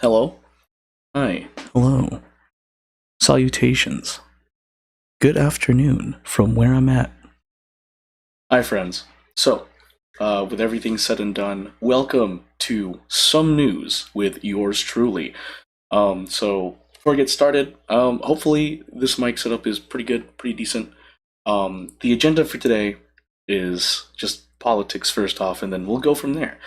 Hello? Hi. Hello. Salutations. Good afternoon from where I'm at. Hi, friends. So, with everything said and done, welcome to Some News with yours truly. Before I get started, hopefully this mic setup is pretty good, pretty decent. The agenda for today is just politics first off, and then we'll go from there.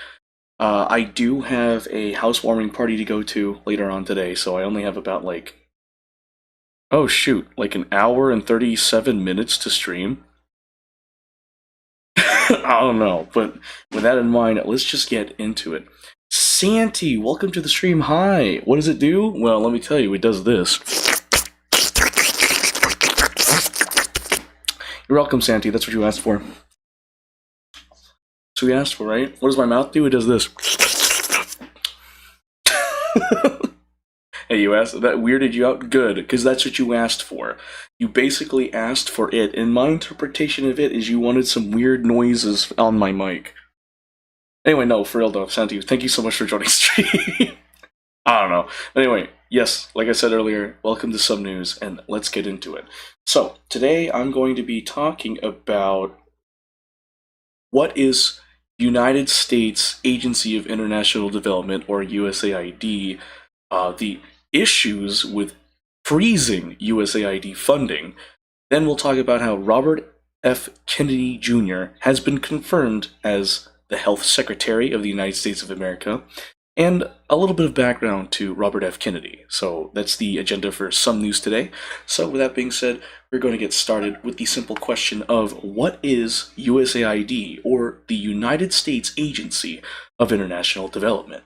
I do have a housewarming party to go to later on today, so I only have about oh shoot, like an hour and 37 minutes to stream. I don't know, but with that in mind, let's just get into it. Santi, welcome to the stream. Hi. What does it do? Well, let me tell you, it does this. You're welcome, Santi. That's what you asked for. So we asked for, right? What does my mouth do? It does this. Hey, you asked that weirded you out? Good, because that's what you asked for. You basically asked for it, and my interpretation of it is you wanted some weird noises on my mic. Anyway, no, for real though, Santi, thank you so much for joining stream. I don't know. Anyway, yes, like I said earlier, welcome to Some News, and let's get into it. So, today I'm going to be talking about what is United States Agency of International Development, or USAID, the issues with freezing USAID funding. Then we'll talk about how Robert F. Kennedy Jr. has been confirmed as the Health Secretary of the United States of America, and a little bit of background to Robert F. Kennedy. So that's the agenda for Some News today. So with that being said, we're going to get started with the simple question of what is USAID, or the United States Agency of International Development?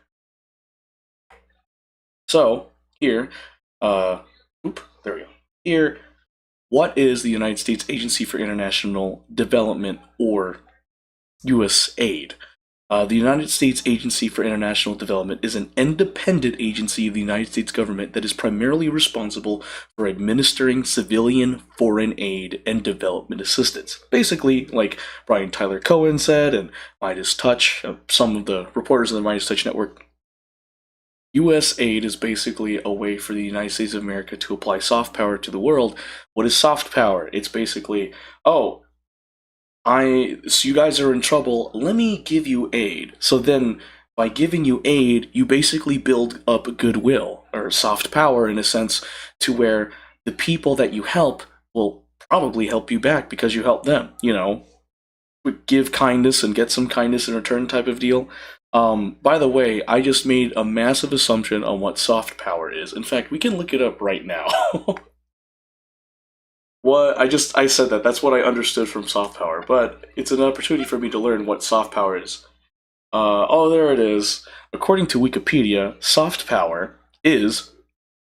So here, there we go. Here, what is the United States Agency for International Development, or USAID? The United States Agency for International Development is an independent agency of the United States government that is primarily responsible for administering civilian foreign aid and development assistance. Basically, like Brian Tyler Cohen said, and Midas Touch, some of the reporters of the Midas Touch Network, US aid is basically a way for the United States of America to apply soft power to the world. What is soft power? It's basically, so you guys are in trouble, let me give you aid. So then, by giving you aid, you basically build up goodwill, or soft power in a sense, to where the people that you help will probably help you back because you help them, give kindness and get some kindness in return type of deal. By the way, I just made a massive assumption on what soft power is. In fact, we can look it up right now. I said that. That's what I understood from soft power, but it's an opportunity for me to learn what soft power is. Oh, there it is. According to Wikipedia, soft power is,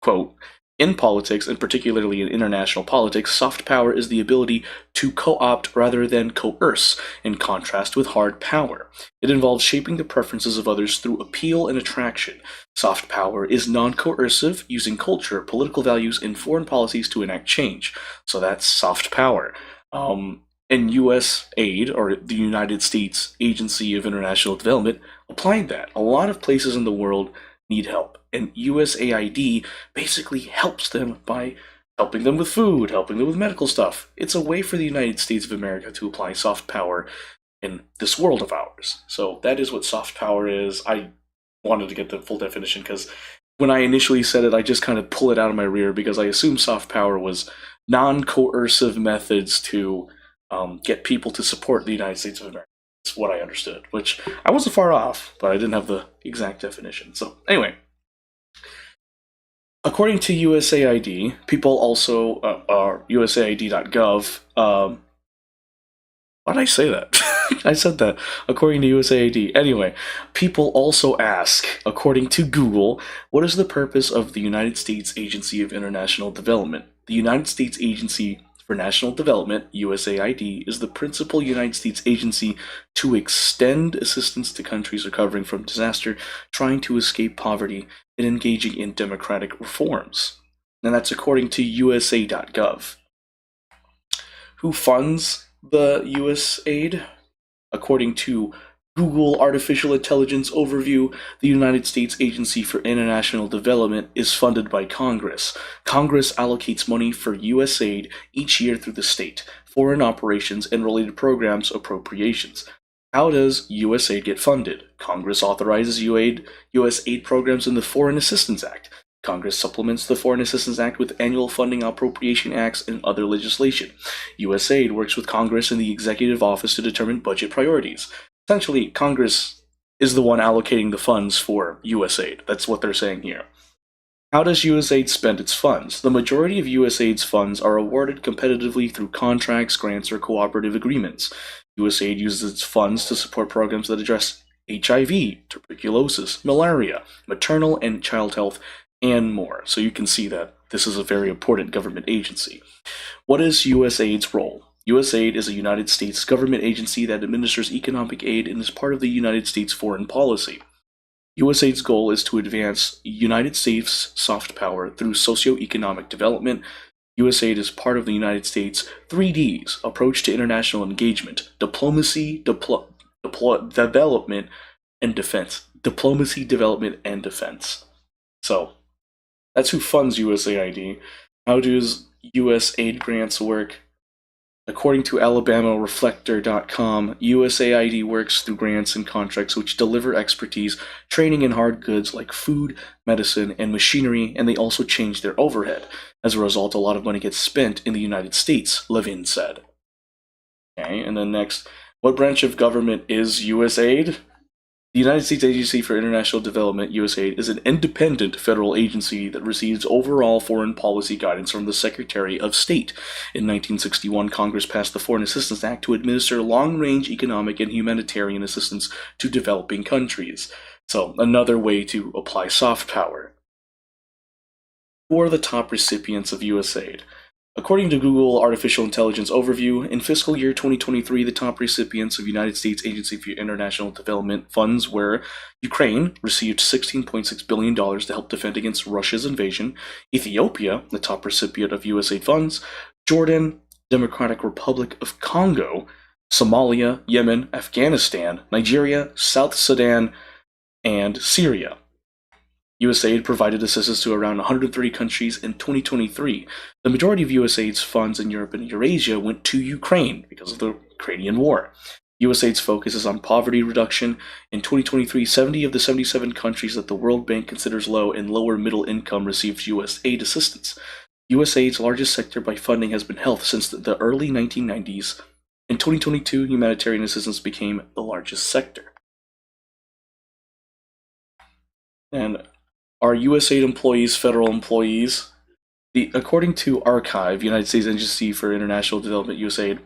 quote, in politics, and particularly in international politics, soft power is the ability to co-opt rather than coerce, in contrast with hard power. It involves shaping the preferences of others through appeal and attraction. Soft power is non-coercive, using culture, political values, and foreign policies to enact change. So that's soft power. And U.S. aid, or the United States Agency of International Development, applied that. A lot of places in the world need help, and USAID basically helps them by helping them with food, helping them with medical stuff. It's a way for the United States of America to apply soft power in this world of ours. So that is what soft power is. I wanted to get the full definition because when I initially said it, I just kind of pull it out of my rear because I assumed soft power was non-coercive methods to get people to support the United States of America. That's what I understood, which I wasn't far off, but I didn't have the exact definition. So anyway, according to USAID, people also are USAID.gov. Why did I say that? I said that. According to USAID. Anyway, people also ask, according to Google, what is the purpose of the United States Agency of International Development? The United States Agency for National Development, USAID, is the principal United States agency to extend assistance to countries recovering from disaster, trying to escape poverty, and engaging in democratic reforms. And that's according to USA.gov. Who funds the USAID? According to Google Artificial Intelligence Overview, the United States Agency for International Development is funded by Congress. Congress allocates money for U.S. aid each year through the state, foreign operations, and related programs appropriations. How does U.S. aid get funded? Congress authorizes U.S. aid programs in the Foreign Assistance Act. Congress supplements the Foreign Assistance Act with annual funding appropriation acts and other legislation. USAID works with Congress and the Executive Office to determine budget priorities. Essentially, Congress is the one allocating the funds for USAID. That's what they're saying here. How does USAID spend its funds? The majority of USAID's funds are awarded competitively through contracts, grants, or cooperative agreements. USAID uses its funds to support programs that address HIV, tuberculosis, malaria, maternal and child health, and more. So you can see that this is a very important government agency. What is USAID's role? USAID is a United States government agency that administers economic aid and is part of the United States foreign policy. USAID's goal is to advance United States soft power through socioeconomic development. USAID is part of the United States 3Ds approach to international engagement: diplomacy, development, and defense. Diplomacy, development, and defense. So, that's who funds USAID. How does US aid grants work? According to AlabamaReflector.com, USAID works through grants and contracts which deliver expertise, training, and hard goods like food, medicine, and machinery, and they also change their overhead. As a result, a lot of money gets spent in the United States, Levin said. Okay, and then next, what branch of government is USAID? The United States Agency for International Development, USAID, is an independent federal agency that receives overall foreign policy guidance from the Secretary of State. In 1961, Congress passed the Foreign Assistance Act to administer long-range economic and humanitarian assistance to developing countries. So, another way to apply soft power. Who are the top recipients of USAID? According to Google Artificial Intelligence Overview, in fiscal year 2023, the top recipients of United States Agency for International Development funds were Ukraine, received $16.6 billion to help defend against Russia's invasion; Ethiopia, the top recipient of USAID funds; Jordan, Democratic Republic of Congo, Somalia, Yemen, Afghanistan, Nigeria, South Sudan, and Syria. USAID provided assistance to around 130 countries in 2023. The majority of USAID's funds in Europe and Eurasia went to Ukraine because of the Ukrainian war. USAID's focus is on poverty reduction. In 2023, 70 of the 77 countries that the World Bank considers low and lower middle income received USAID assistance. USAID's largest sector by funding has been health since the early 1990s. In 2022, humanitarian assistance became the largest sector. And are USAID employees federal employees? According to Archive, United States Agency for International Development, USAID,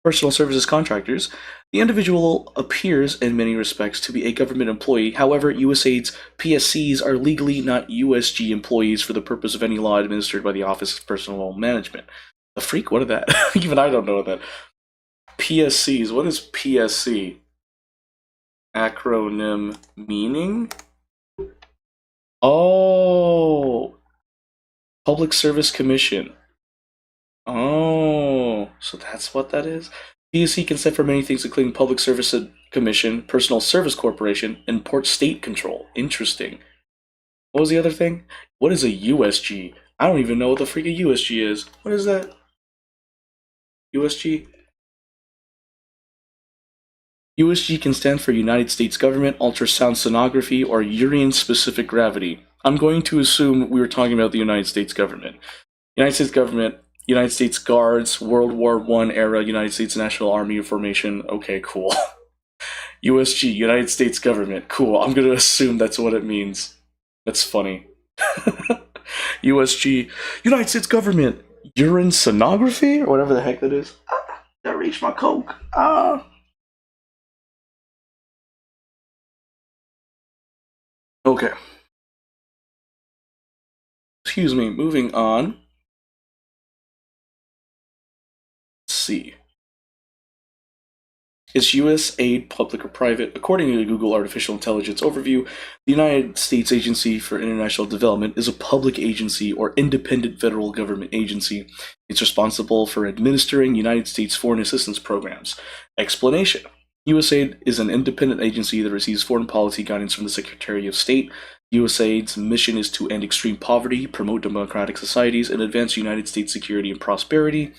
personal services contractors, the individual appears in many respects to be a government employee. However, USAID's PSCs are legally not USG employees for the purpose of any law administered by the Office of Personnel Management. The freak? What is that? Even I don't know that. PSCs. What is PSC? Acronym meaning? Oh, Public Service Commission. Oh, so that's what that is? PSC can stand for many things, including Public Service Commission, Personal Service Corporation, and Port State Control. Interesting. What was the other thing? What is a USG? I don't even know what the freak a USG is. What is that? USG? USG can stand for United States Government, Ultrasound Sonography, or Urine-Specific Gravity. I'm going to assume we were talking about the United States Government. United States Government, United States Guards, World War I era, United States National Army formation. Okay, cool. USG, United States Government. Cool. I'm going to assume that's what it means. That's funny. USG, United States Government, Urine Sonography? Or whatever the heck that is. Gotta reach my Coke. Okay. Excuse me, moving on. Let's see. Is U.S. aid public or private? According to the Google Artificial Intelligence Overview, the United States Agency for International Development is a public agency or independent federal government agency. It's responsible for administering United States foreign assistance programs. Explanation. USAID is an independent agency that receives foreign policy guidance from the Secretary of State. USAID's mission is to end extreme poverty, promote democratic societies, and advance United States security and prosperity.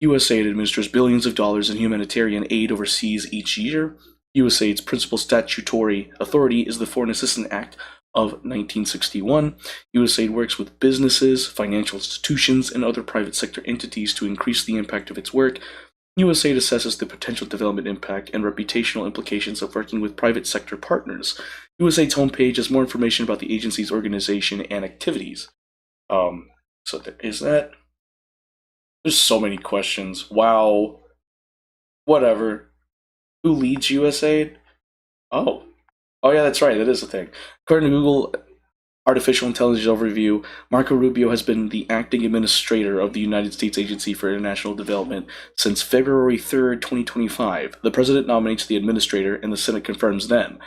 USAID administers billions of dollars in humanitarian aid overseas each year. USAID's principal statutory authority is the Foreign Assistance Act of 1961. USAID works with businesses, financial institutions, and other private sector entities to increase the impact of its work. USAID assesses the potential development impact and reputational implications of working with private sector partners. USAID's homepage has more information about the agency's organization and activities. So there is that. There's so many questions. Wow. Whatever. Who leads USAID? Oh. Oh yeah, that's right. That is a thing. According to Google Artificial Intelligence Overview, Marco Rubio has been the acting administrator of the United States Agency for International Development since February 3rd, 2025. The president nominates the administrator, and the Senate confirms them.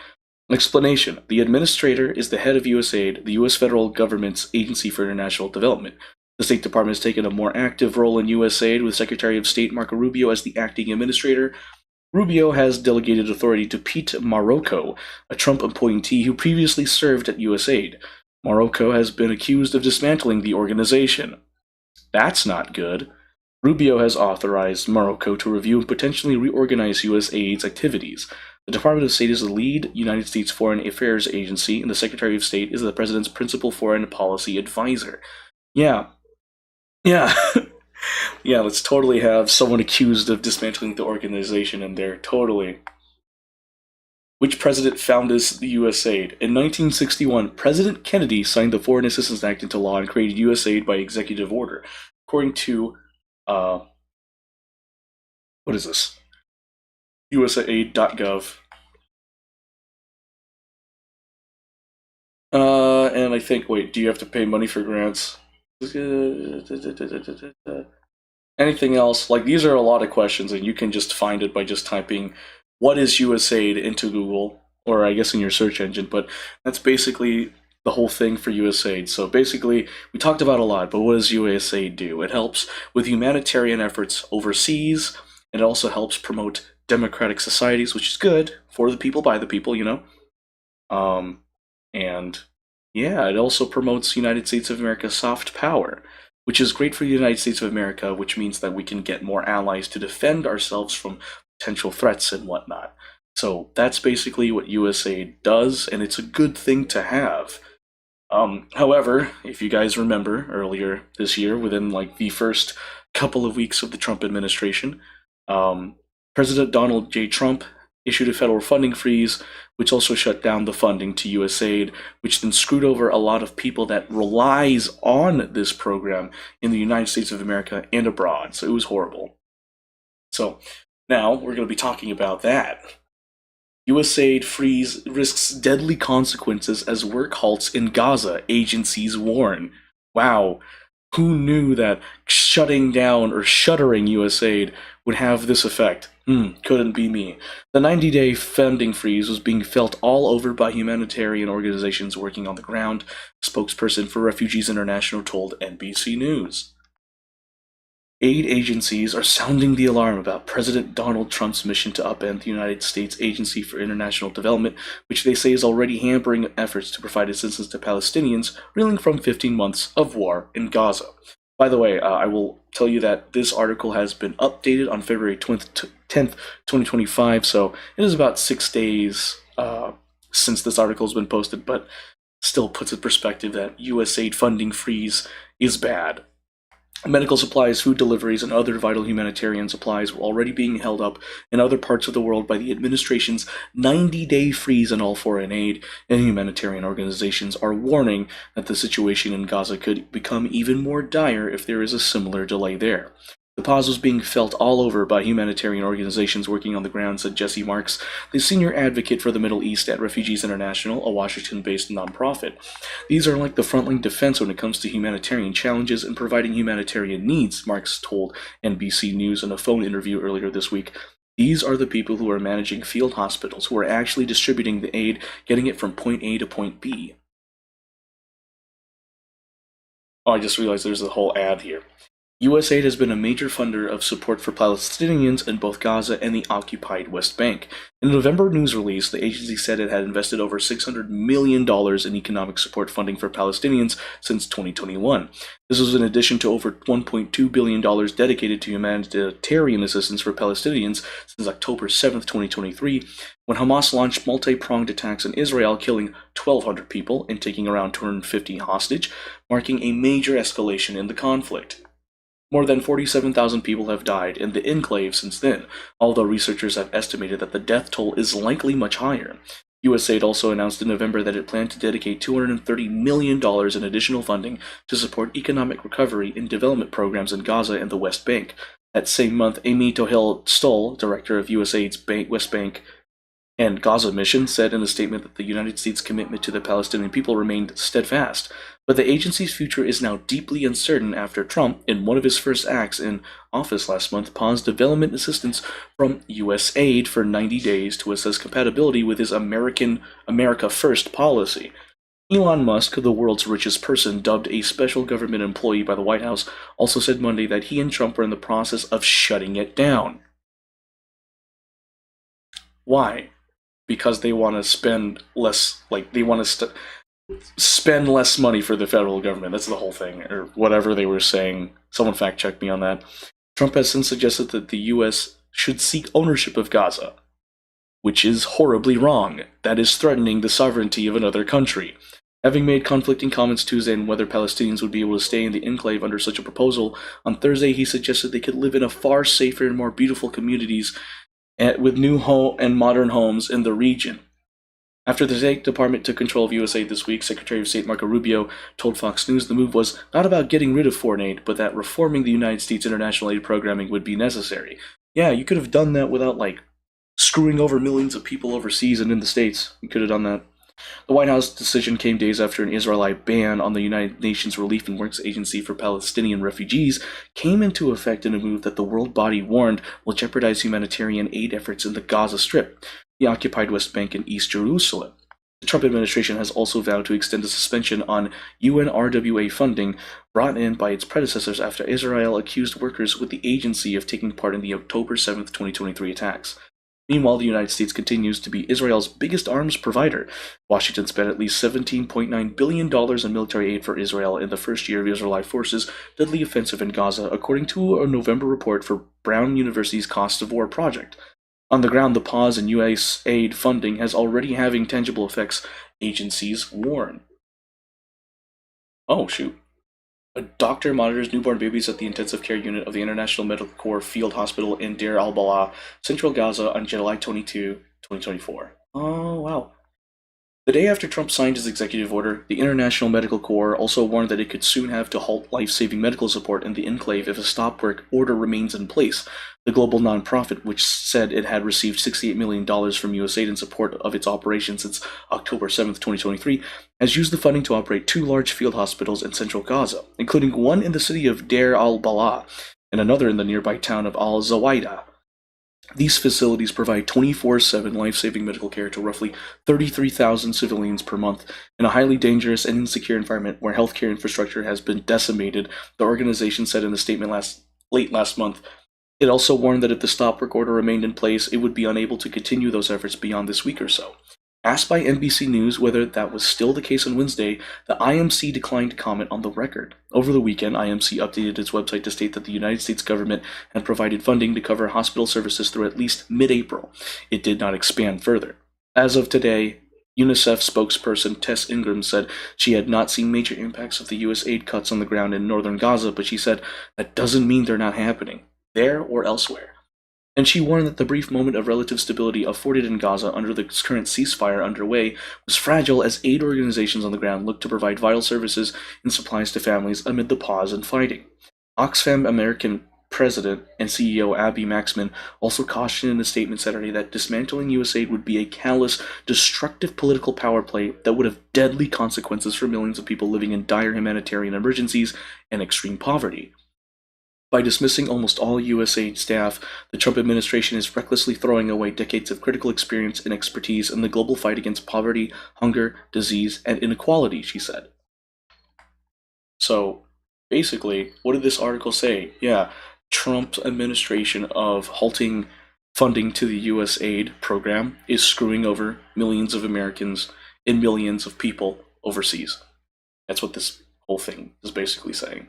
Explanation: the administrator is the head of USAID, the U.S. federal government's agency for international development. The State Department has taken a more active role in USAID, with Secretary of State Marco Rubio as the acting administrator. Rubio has delegated authority to Pete Marocco, a Trump appointee who previously served at USAID. Marocco has been accused of dismantling the organization. That's not good. Rubio has authorized Marocco to review and potentially reorganize USAID's activities. The Department of State is the lead United States Foreign Affairs agency, and the Secretary of State is the President's principal foreign policy advisor. Yeah. Yeah. Yeah, let's totally have someone accused of dismantling the organization in there. Totally. Which president founded the USAID? In 1961, President Kennedy signed the Foreign Assistance Act into law and created USAID by executive order. According to, what is this? USAID.gov. And I think, wait, do you have to pay money for grants? Anything else? Like, these are a lot of questions, and you can just find it by just typing "what is USAID" into Google, or I guess in your search engine, but that's basically the whole thing for USAID. So basically, we talked about a lot, but what does USAID do? It helps with humanitarian efforts overseas, and it also helps promote democratic societies, which is good for the people, by the people, you know? And yeah, it also promotes United States of America soft power, which is great for the United States of America, which means that we can get more allies to defend ourselves from potential threats and whatnot. So that's basically what USAID does, and it's a good thing to have. However, if you guys remember earlier this year, within like the first couple of weeks of the Trump administration, President Donald J. Trump issued a federal funding freeze, which also shut down the funding to USAID, which then screwed over a lot of people that relies on this program in the United States of America and abroad. So it was horrible. So now we're going to be talking about that. USAID freeze risks deadly consequences as work halts in Gaza, agencies warn. Wow, who knew that shutting down or shuttering USAID would have this effect? Couldn't be me. The 90-day funding freeze was being felt all over by humanitarian organizations working on the ground, a spokesperson for Refugees International told NBC News. Aid agencies are sounding the alarm about President Donald Trump's mission to upend the United States Agency for International Development, which they say is already hampering efforts to provide assistance to Palestinians reeling from 15 months of war in Gaza. By the way, I will tell you that this article has been updated on February 10th, 2025, so it is about 6 days since this article has been posted, but still puts in perspective that USAID funding freeze is bad. Medical supplies, food deliveries, and other vital humanitarian supplies were already being held up in other parts of the world by the administration's 90-day freeze on all foreign aid, and humanitarian organizations are warning that the situation in Gaza could become even more dire if there is a similar delay there. The pause was being felt all over by humanitarian organizations working on the ground, said Jesse Marks, the senior advocate for the Middle East at Refugees International, a Washington-based nonprofit. These are like the frontline defense when it comes to humanitarian challenges and providing humanitarian needs, Marks told NBC News in a phone interview earlier this week. These are the people who are managing field hospitals, who are actually distributing the aid, getting it from point A to point B. Oh, I just realized there's a whole ad here. U.S. aid has been a major funder of support for Palestinians in both Gaza and the occupied West Bank. In a November news release, the agency said it had invested over $600 million in economic support funding for Palestinians since 2021. This was in addition to over $1.2 billion dedicated to humanitarian assistance for Palestinians since October 7, 2023, when Hamas launched multi-pronged attacks in Israel, killing 1,200 people and taking around 250 hostage, marking a major escalation in the conflict. More than 47,000 people have died in the enclave since then, although researchers have estimated that the death toll is likely much higher. USAID also announced in November that it planned to dedicate $230 million in additional funding to support economic recovery and development programs in Gaza and the West Bank. That same month, Amy Tohill-Stoll, director of USAID's West Bank and Gaza mission, said in a statement that the United States' commitment to the Palestinian people remained steadfast, but the agency's future is now deeply uncertain after Trump, in one of his first acts in office last month, paused development assistance from U.S. aid for 90 days to assess compatibility with his America First policy. Elon Musk, the world's richest person, dubbed a special government employee by the White House, also said Monday that he and Trump were in the process of shutting it down. Why? Because they want to spend less, spend less money for the federal government. That's the whole thing, or whatever they were saying. Someone fact check me on that. Trump has since suggested that the U.S. should seek ownership of Gaza, which is horribly wrong. That is threatening the sovereignty of another country. Having made conflicting comments Tuesday on whether Palestinians would be able to stay in the enclave under such a proposal, on Thursday he suggested they could live in a far safer and more beautiful communities with new and modern homes in the region. After the State Department took control of USAID this week, Secretary of State Marco Rubio told Fox News the move was not about getting rid of foreign aid, but that reforming the United States international aid programming would be necessary. Yeah, you could have done that without, screwing over millions of people overseas and in the States. You could have done that. The White House decision came days after an Israelite ban on the United Nations Relief and Works Agency for Palestinian Refugees came into effect in a move that the world body warned will jeopardize humanitarian aid efforts in the Gaza Strip, the occupied West Bank, and East Jerusalem. The Trump administration has also vowed to extend a suspension on UNRWA funding brought in by its predecessors after Israel accused workers with the agency of taking part in the October 7, 2023 attacks. Meanwhile, the United States continues to be Israel's biggest arms provider. Washington spent at least $17.9 billion in military aid for Israel in the first year of Israeli forces' deadly offensive in Gaza, according to a November report for Brown University's Cost of War project. On the ground, the pause in U.S. aid funding has already having tangible effects, agencies warn. Oh, shoot. A doctor monitors newborn babies at the intensive care unit of the International Medical Corps Field Hospital in Deir al-Balah, central Gaza, on July 22, 2024. Oh, wow. The day after Trump signed his executive order, the International Medical Corps also warned that it could soon have to halt life-saving medical support in the enclave if a stop-work order remains in place. The global nonprofit, which said it had received $68 million from USAID in support of its operations since October 7, 2023, has used the funding to operate 2 large field hospitals in central Gaza, including one in the city of Deir al-Balah and another in the nearby town of al-Zawaidah. These facilities provide 24/7 life-saving medical care to roughly 33,000 civilians per month. In a highly dangerous and insecure environment where healthcare infrastructure has been decimated, the organization said in a statement late last month. It also warned that if the stop-work order remained in place, it would be unable to continue those efforts beyond this week or so. Asked by NBC News whether that was still the case on Wednesday, the IMC declined to comment on the record. Over the weekend, IMC updated its website to state that the United States government had provided funding to cover hospital services through at least mid-April. It did not expand further. As of today, UNICEF spokesperson Tess Ingram said she had not seen major impacts of the U.S. aid cuts on the ground in northern Gaza, but she said that doesn't mean they're not happening, there or elsewhere. And she warned that the brief moment of relative stability afforded in Gaza under the current ceasefire underway was fragile as aid organizations on the ground look to provide vital services and supplies to families amid the pause in fighting. Oxfam American President and CEO Abby Maxman also cautioned in a statement Saturday that dismantling USAID would be a callous, destructive political power play that would have deadly consequences for millions of people living in dire humanitarian emergencies and extreme poverty. By dismissing almost all USAID staff, the Trump administration is recklessly throwing away decades of critical experience and expertise in the global fight against poverty, hunger, disease, and inequality, she said. So, Basically, what did this article say? Yeah, Trump's administration of halting funding to the U.S. aid program is screwing over millions of Americans and millions of people overseas. That's what this whole thing is basically saying.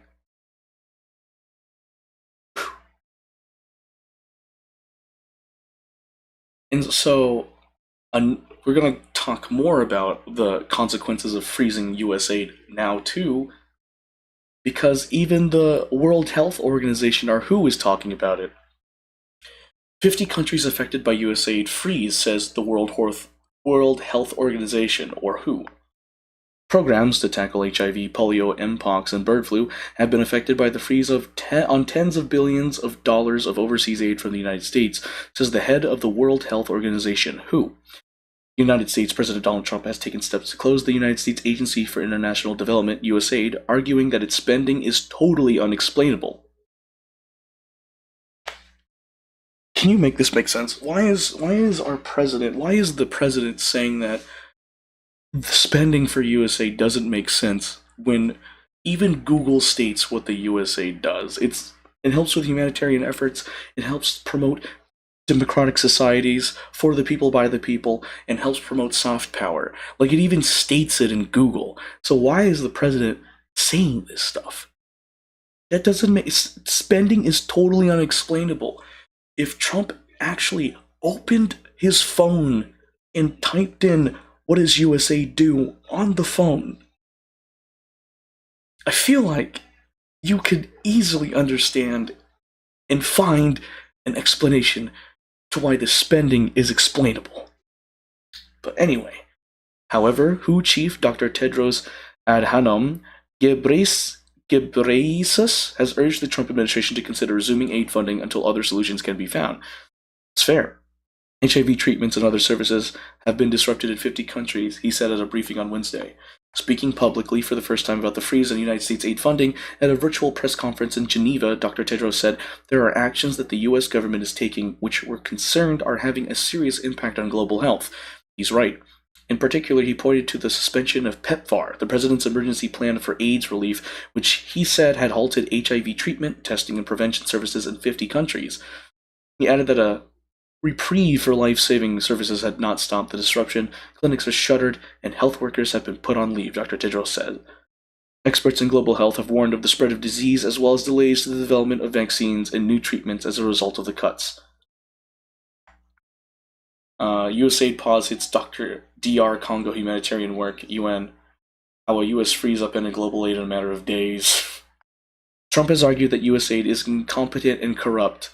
And so, we're going to talk more about the consequences of freezing U.S. aid now, too, because even the World Health Organization, or WHO, is talking about it. 50 countries affected by USAID freeze, says the World Health Organization, or WHO. Programs to tackle HIV, polio, mpox, and bird flu have been affected by the freeze on tens of billions of dollars of overseas aid from the United States, says the head of the World Health Organization, WHO. United States President Donald Trump has taken steps to close the United States Agency for International Development, USAID, arguing that its spending is totally unexplainable. Can you make this make sense? Why is the president saying that the spending for USAID doesn't make sense when even Google states what the USAID does? It helps with humanitarian efforts, it helps promote democratic societies for the people by the people, and helps promote soft power. Like, it even states it in Google. So why is the president saying this stuff? That doesn't make spending is totally unexplainable. If Trump actually opened his phone and typed in what does USA do on the phone, I feel like you could easily understand and find an explanation to why the spending is explainable. But anyway, however, WHO chief Dr. Tedros Adhanom Ghebreyesus has urged the Trump administration to consider resuming aid funding until other solutions can be found. It's fair. HIV treatments and other services have been disrupted in 50 countries, he said at a briefing on Wednesday. Speaking publicly for the first time about the freeze on United States aid funding at a virtual press conference in Geneva, Dr. Tedros said there are actions that the U.S. government is taking which we're concerned are having a serious impact on global health. He's right. In particular, he pointed to the suspension of PEPFAR, the President's Emergency Plan for AIDS Relief, which he said had halted HIV treatment, testing, and prevention services in 50 countries. He added that a reprieve for life-saving services had not stopped the disruption, clinics are shuttered, and health workers have been put on leave, Dr. Tedros said. Experts in global health have warned of the spread of disease as well as delays to the development of vaccines and new treatments as a result of the cuts. USAID pause hits DR Congo humanitarian work, UN. How a US freeze upended global aid in a matter of days. Trump has argued that USAID is incompetent and corrupt.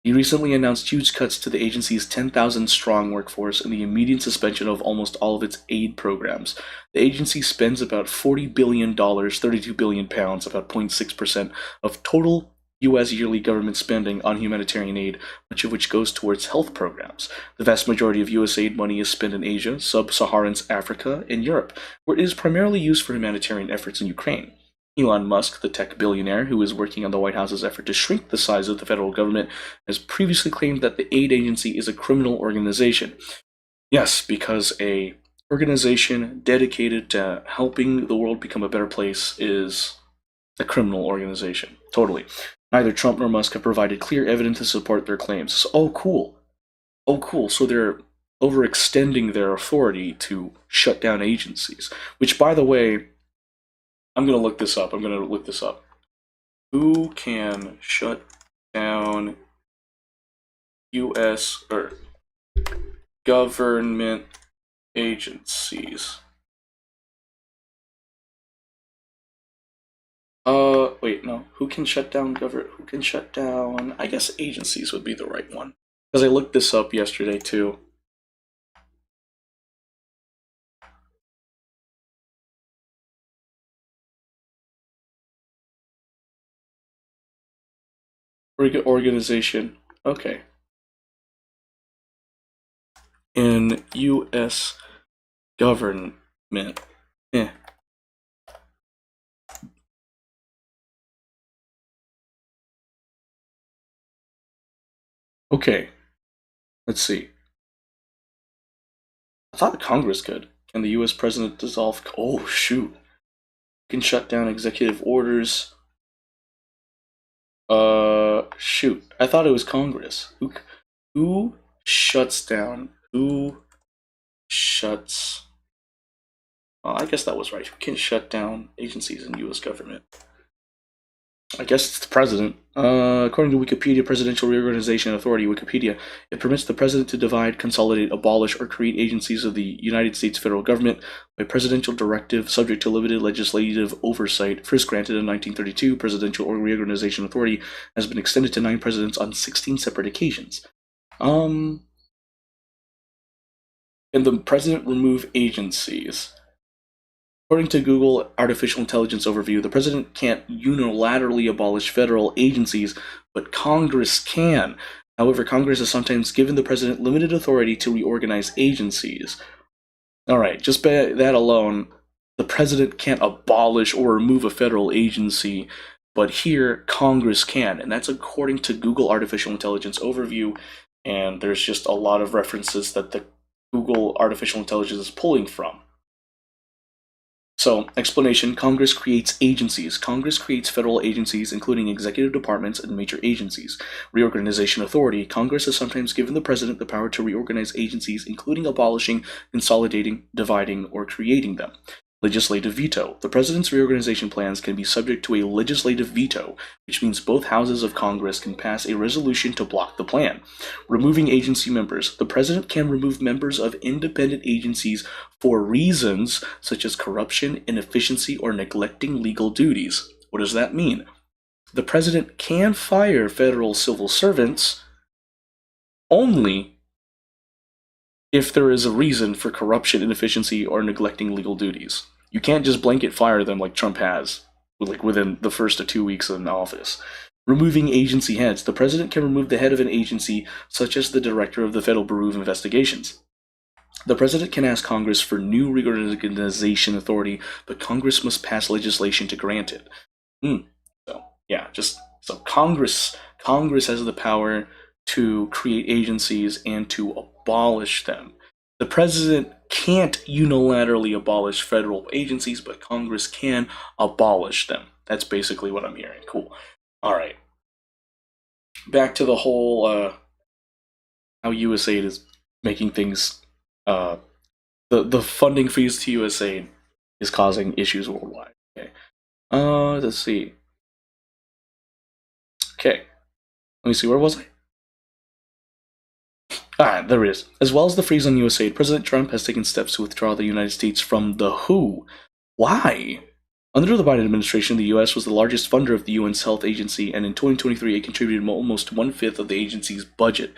He recently announced huge cuts to the agency's 10,000-strong workforce and the immediate suspension of almost all of its aid programs. The agency spends about $40 billion, 32 billion pounds, about 0.6% of total U.S. yearly government spending on humanitarian aid, much of which goes towards health programs. The vast majority of U.S. aid money is spent in Asia, sub-Saharan Africa, and Europe, where it is primarily used for humanitarian efforts in Ukraine. Elon Musk, the tech billionaire who is working on the White House's effort to shrink the size of the federal government, has previously claimed that the aid agency is a criminal organization. Yes, because a organization dedicated to helping the world become a better place is a criminal organization. Totally. Neither Trump nor Musk have provided clear evidence to support their claims. So, oh, cool. Oh, cool. So they're overextending their authority to shut down agencies. Which, by the way, I'm going to look this up. Who can shut down U.S. or government agencies? Wait, no. Who can shut down I guess agencies would be the right one. Because I looked this up yesterday, too. Organization. Okay. In U.S. government. Eh. Okay. Let's see. I thought Congress could. Can the U.S. president dissolve? Oh, shoot. can shut down executive orders. Shoot. I thought it was Congress. Who shuts down? Who shuts? I guess that was right. Who can shut down agencies in U.S. government? I guess it's the president. According to Wikipedia, Presidential Reorganization Authority, Wikipedia, it permits the president to divide, consolidate, abolish, or create agencies of the United States federal government by presidential directive subject to limited legislative oversight. First granted in 1932, Presidential Reorganization Authority has been extended to 9 presidents on 16 separate occasions. Can the president remove agencies? According to Google Artificial Intelligence Overview, the president can't unilaterally abolish federal agencies, but Congress can. However, Congress has sometimes given the president limited authority to reorganize agencies. Alright, just by that alone, the president can't abolish or remove a federal agency, but here, Congress can, and that's according to Google Artificial Intelligence Overview, and there's just a lot of references that the Google Artificial Intelligence is pulling from. So, explanation, Congress creates agencies. Congress creates federal agencies, including executive departments and major agencies. Reorganization authority, Congress has sometimes given the president the power to reorganize agencies, including abolishing, consolidating, dividing, or creating them. Legislative veto, the president's reorganization plans can be subject to a legislative veto, which means both houses of Congress can pass a resolution to block the plan. Removing agency members, the president can remove members of independent agencies for reasons such as corruption, inefficiency, or neglecting legal duties. What does that mean? The president can fire federal civil servants only if there is a reason for corruption, inefficiency, or neglecting legal duties. You can't just blanket fire them like Trump has, like within the first of 2 weeks in office. Removing agency heads. The president can remove the head of an agency, such as the director of the Federal Bureau of Investigations. The president can ask Congress for new reorganization authority, but Congress must pass legislation to grant it. So Congress has the power to create agencies and to abolish them. The president can't unilaterally abolish federal agencies, but Congress can abolish them. That's basically what I'm hearing. Cool. All right. Back to the whole how USAID is making things. The funding freeze to USAID is causing issues worldwide. Okay. Let's see. Okay. Let me see. Where was I? There it is. As well as the freeze on USAID, President Trump has taken steps to withdraw the United States from the WHO. Why? Under the Biden administration, the U.S. was the largest funder of the UN's health agency, and in 2023 it contributed almost 1/5 of the agency's budget.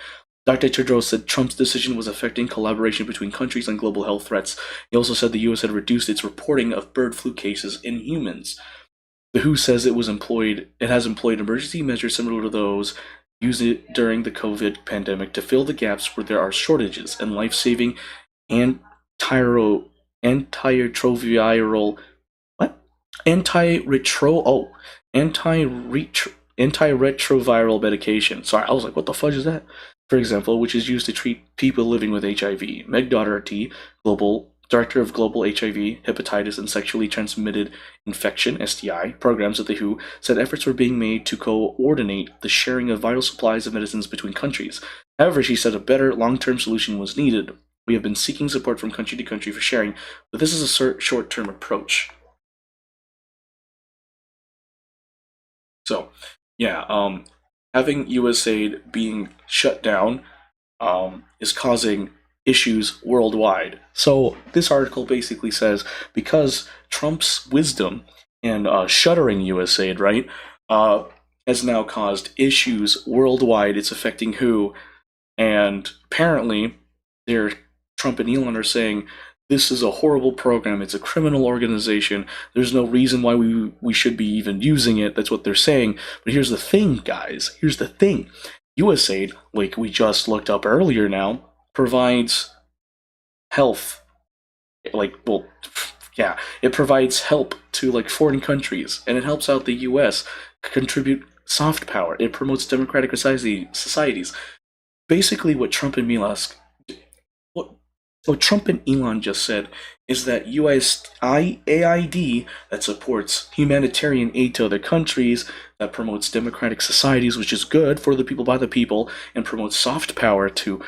Dr. Tedros said Trump's decision was affecting collaboration between countries on global health threats. He also said the U.S. had reduced its reporting of bird flu cases in humans. The WHO says it has employed emergency measures similar to those used during the COVID pandemic to fill the gaps where there are shortages and life-saving antiretroviral medication. Sorry, I was like, what the fudge is that? For example, which is used to treat people living with HIV. Meg Doherty, Director of Global HIV, Hepatitis, and Sexually Transmitted Infection (STI) programs at the WHO, said efforts were being made to coordinate the sharing of vital supplies of medicines between countries. However, she said a better long-term solution was needed. We have been seeking support from country to country for sharing, but this is a short-term approach. So, yeah, having USAID being shut down is causing issues worldwide. So this article basically says because Trump's wisdom and shuttering USAID, right, has now caused issues worldwide. It's affecting WHO, and apparently, Trump and Elon are saying this is a horrible program. It's a criminal organization. There's no reason why we should be even using it. That's what they're saying. But here's the thing, guys. Here's the thing. USAID, like we just looked up earlier now, provides health, it provides help to like foreign countries, and it helps out the U.S. contribute soft power. It promotes democratic societies. Basically, what Trump and Elon just said is that USAID that supports humanitarian aid to other countries, that promotes democratic societies, which is good for the people by the people, and promotes soft power to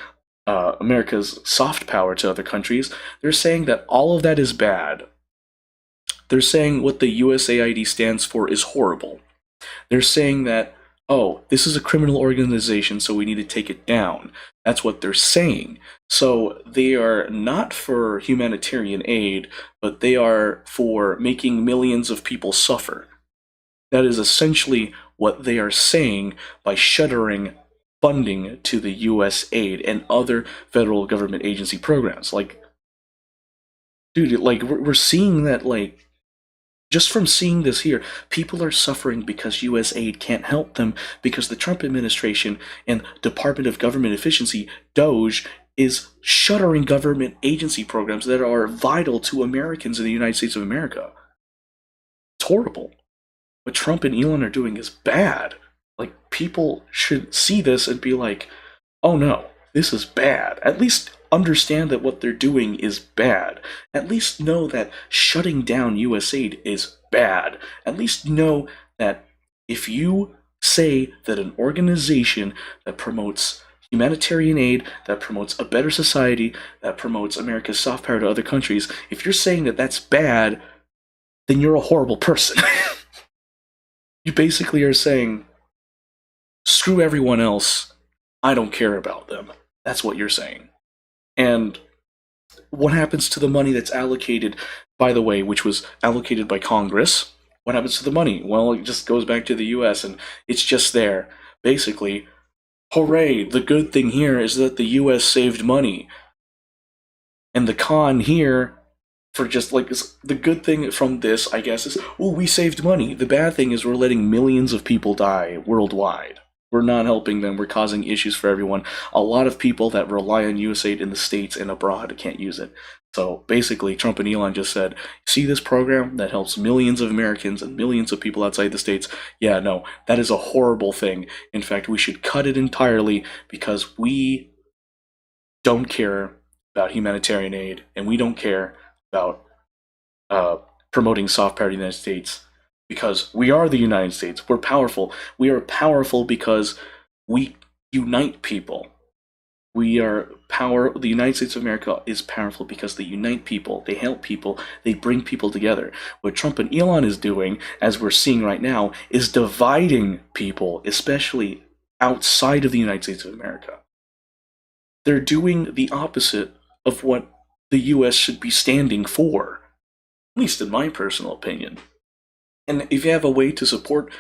America's soft power to other countries. They're saying that all of that is bad. They're saying what the USAID stands for is horrible. They're saying that, oh, this is a criminal organization, so we need to take it down. That's what they're saying. So they are not for humanitarian aid, but they are for making millions of people suffer. That is essentially what they are saying by shuttering funding to the US aid and other federal government agency programs. Like, dude, like we're seeing that, like, just from seeing this here, people are suffering because US aid can't help them because the Trump administration and Department of Government Efficiency, DOGE, is shuttering government agency programs that are vital to Americans in the United States of America. It's horrible. What Trump and Elon are doing is bad. Like, people should see this and be like, oh no, this is bad. At least understand that what they're doing is bad. At least know that shutting down USAID is bad. At least know that if you say that an organization that promotes humanitarian aid, that promotes a better society, that promotes America's soft power to other countries, if you're saying that that's bad, then you're a horrible person. You basically are saying, screw everyone else, I don't care about them. That's what you're saying. And what happens to the money that's allocated, by the way, which was allocated by Congress? What happens to the money? Well, it just goes back to the US and it's just there. Basically, hooray, the good thing here is that the US saved money. And the con here, for just like the good thing from this, I guess, is, oh, we saved money. The bad thing is we're letting millions of people die worldwide. We're not helping them. We're causing issues for everyone. A lot of people that rely on USAID in the States and abroad can't use it. So basically, Trump and Elon just said, see this program that helps millions of Americans and millions of people outside the States? Yeah, no, that is a horrible thing. In fact, we should cut it entirely because we don't care about humanitarian aid and we don't care about promoting soft power in the United States. Because we are the United States. We're powerful. We are powerful because we unite people. We are power. The United States of America is powerful because they unite people. They help people. They bring people together. What Trump and Elon is doing, as we're seeing right now, is dividing people, especially outside of the United States of America. They're doing the opposite of what the U.S. should be standing for, at least in my personal opinion. And if you have a way to support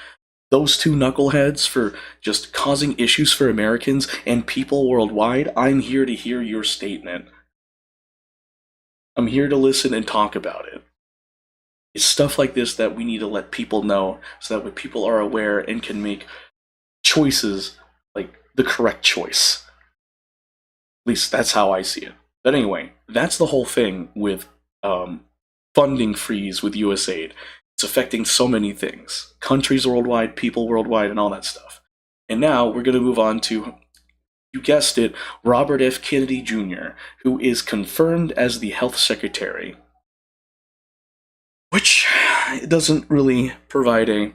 those two knuckleheads for just causing issues for Americans and people worldwide, I'm here to hear your statement. I'm here to listen and talk about it. It's stuff like this that we need to let people know so that way people are aware and can make choices, like the correct choice. At least that's how I see it. But anyway, that's the whole thing with funding freeze with USAID. It's affecting so many things. Countries worldwide, people worldwide, and all that stuff. And now we're going to move on to, you guessed it, Robert F. Kennedy Jr., who is confirmed as the health secretary. Which doesn't really provide a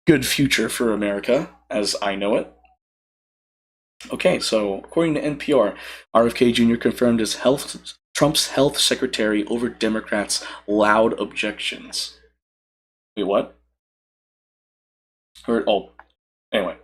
good future for America, as I know it. Okay, so according to NPR, RFK Jr. confirmed as Trump's health secretary over Democrats' loud objections. Wait, what? Anyway.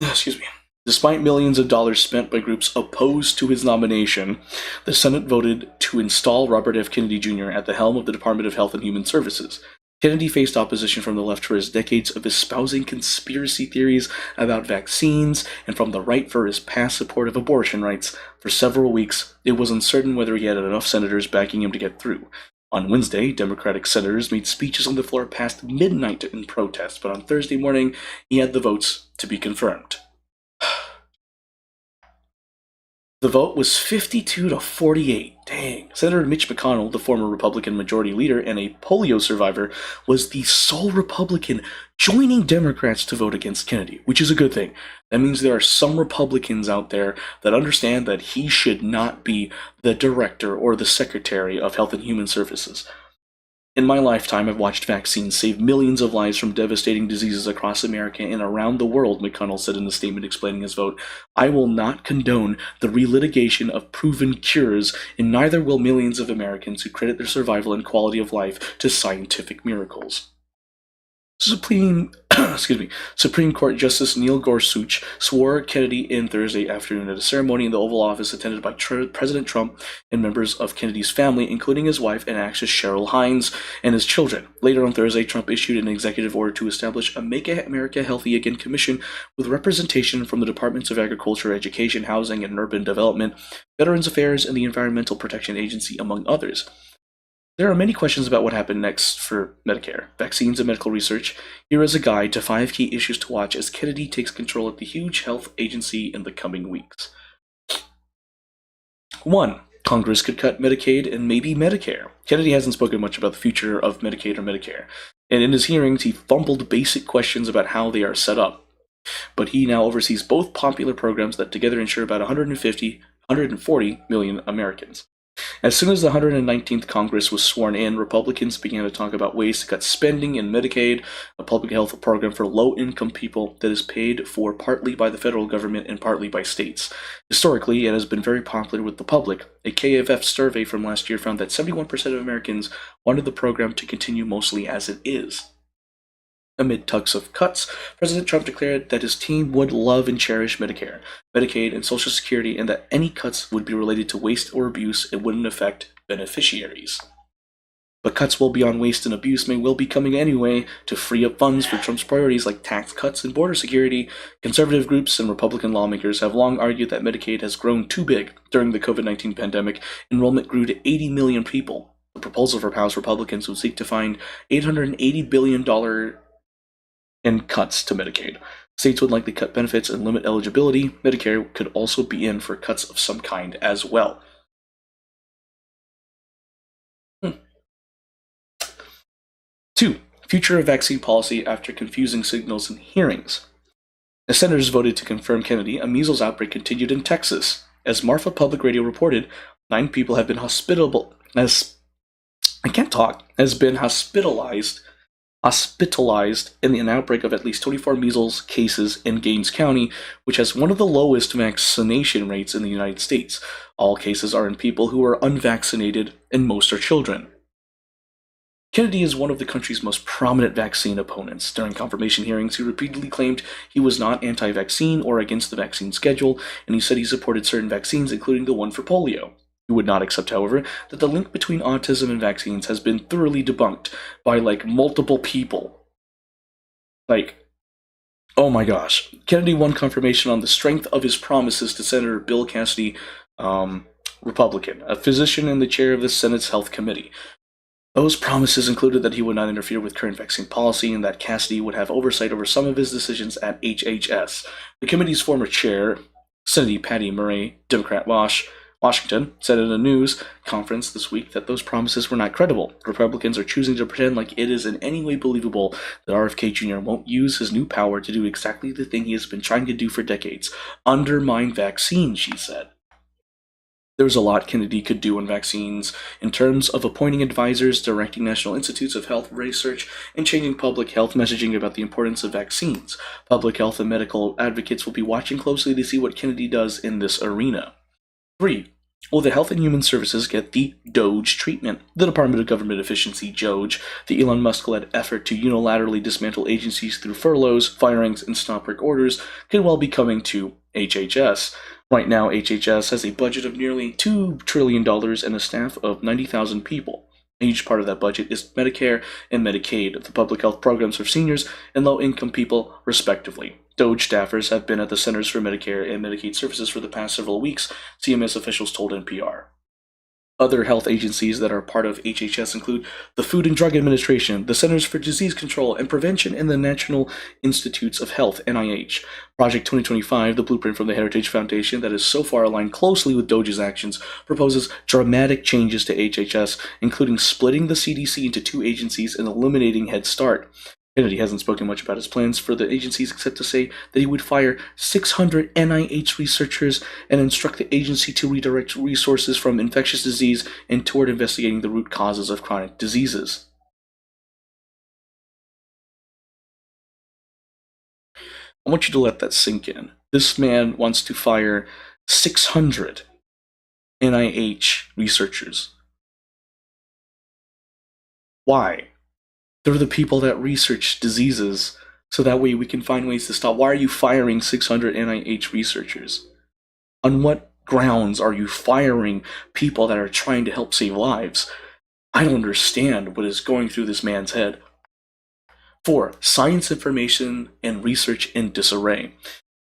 Excuse me. Despite millions of dollars spent by groups opposed to his nomination, the Senate voted to install Robert F. Kennedy Jr. at the helm of the Department of Health and Human Services. Kennedy faced opposition from the left for his decades of espousing conspiracy theories about vaccines and from the right for his past support of abortion rights. For several weeks, it was uncertain whether he had enough senators backing him to get through. On Wednesday, Democratic senators made speeches on the floor past midnight in protest, but on Thursday morning, he had the votes to be confirmed. The vote was 52 to 48. Dang. Senator Mitch McConnell, the former Republican majority leader and a polio survivor, was the sole Republican joining Democrats to vote against Kennedy, which is a good thing. That means there are some Republicans out there that understand that he should not be the director or the secretary of Health and Human Services. In my lifetime, I've watched vaccines save millions of lives from devastating diseases across America and around the world, McConnell said in a statement explaining his vote. I will not condone the relitigation of proven cures, and neither will millions of Americans who credit their survival and quality of life to scientific miracles. Supreme Court Justice Neil Gorsuch swore Kennedy in Thursday afternoon at a ceremony in the Oval Office attended by President Trump and members of Kennedy's family, including his wife and actress Cheryl Hines and his children. Later on Thursday, Trump issued an executive order to establish a Make America Healthy Again Commission with representation from the Departments of Agriculture, Education, Housing, and Urban Development, Veterans Affairs, and the Environmental Protection Agency, among others. There are many questions about what happened next for Medicare, vaccines, and medical research. Here is a guide to 5 key issues to watch as Kennedy takes control of the huge health agency in the coming weeks. 1. Congress could cut Medicaid and maybe Medicare. Kennedy hasn't spoken much about the future of Medicaid or Medicare, and in his hearings he fumbled basic questions about how they are set up. But he now oversees both popular programs that together insure about 140 million Americans. As soon as the 119th Congress was sworn in, Republicans began to talk about ways to cut spending in Medicaid, a public health program for low-income people that is paid for partly by the federal government and partly by states. Historically, it has been very popular with the public. A KFF survey from last year found that 71% of Americans wanted the program to continue mostly as it is. Amid tugs of cuts, President Trump declared that his team would love and cherish Medicare, Medicaid, and Social Security, and that any cuts would be related to waste or abuse and wouldn't affect beneficiaries. But cuts well beyond waste and abuse may well be coming anyway to free up funds for Trump's priorities like tax cuts and border security. Conservative groups and Republican lawmakers have long argued that Medicaid has grown too big. During the COVID-19 pandemic, enrollment grew to 80 million people. The proposal for House Republicans would seek to find $880 billion in cuts to Medicaid. States would likely cut benefits and limit eligibility. Medicare could also be in for cuts of some kind as well. 2. Future of vaccine policy after confusing signals in hearings. The senators voted to confirm Kennedy. A measles outbreak continued in Texas. As Marfa Public Radio reported, 9 people have been hospitalized in an outbreak of at least 24 measles cases in Gaines County, which has one of the lowest vaccination rates in the United States. All cases are in people who are unvaccinated, and most are children. Kennedy is one of the country's most prominent vaccine opponents. During confirmation hearings, he repeatedly claimed he was not anti-vaccine or against the vaccine schedule, and he said he supported certain vaccines, including the one for polio. He would not accept, however, that the link between autism and vaccines has been thoroughly debunked by, multiple people. Oh my gosh. Kennedy won confirmation on the strength of his promises to Senator Bill Cassidy, Republican, a physician and the chair of the Senate's Health Committee. Those promises included that he would not interfere with current vaccine policy and that Cassidy would have oversight over some of his decisions at HHS. The committee's former chair, Senator Patty Murray, Democrat Washington, said in a news conference this week that those promises were not credible. Republicans are choosing to pretend like it is in any way believable that RFK Jr. won't use his new power to do exactly the thing he has been trying to do for decades: undermine vaccines, she said. There's a lot Kennedy could do on vaccines in terms of appointing advisors, directing National Institutes of Health research, and changing public health messaging about the importance of vaccines. Public health and medical advocates will be watching closely to see what Kennedy does in this arena. 3. Will the Health and Human Services get the DOGE treatment? The Department of Government Efficiency, DOGE, the Elon Musk-led effort to unilaterally dismantle agencies through furloughs, firings, and stop work orders, could well be coming to HHS. Right now, HHS has a budget of nearly $2 trillion and a staff of 90,000 people. A huge part of that budget is Medicare and Medicaid, the public health programs for seniors and low-income people, respectively. DOGE staffers have been at the Centers for Medicare and Medicaid Services for the past several weeks, CMS officials told NPR. Other health agencies that are part of HHS include the Food and Drug Administration, the Centers for Disease Control and Prevention, and the National Institutes of Health (NIH). Project 2025, the blueprint from the Heritage Foundation that is so far aligned closely with Doge's actions, proposes dramatic changes to HHS, including splitting the CDC into two agencies and eliminating Head Start. Kennedy hasn't spoken much about his plans for the agencies except to say that he would fire 600 NIH researchers and instruct the agency to redirect resources from infectious disease and toward investigating the root causes of chronic diseases. I want you to let that sink in. This man wants to fire 600 NIH researchers. Why? They're the people that research diseases, so that way we can find ways to stop. Why are you firing 600 NIH researchers? On what grounds are you firing people that are trying to help save lives? I don't understand what is going through this man's head. 4. Science information and research in disarray.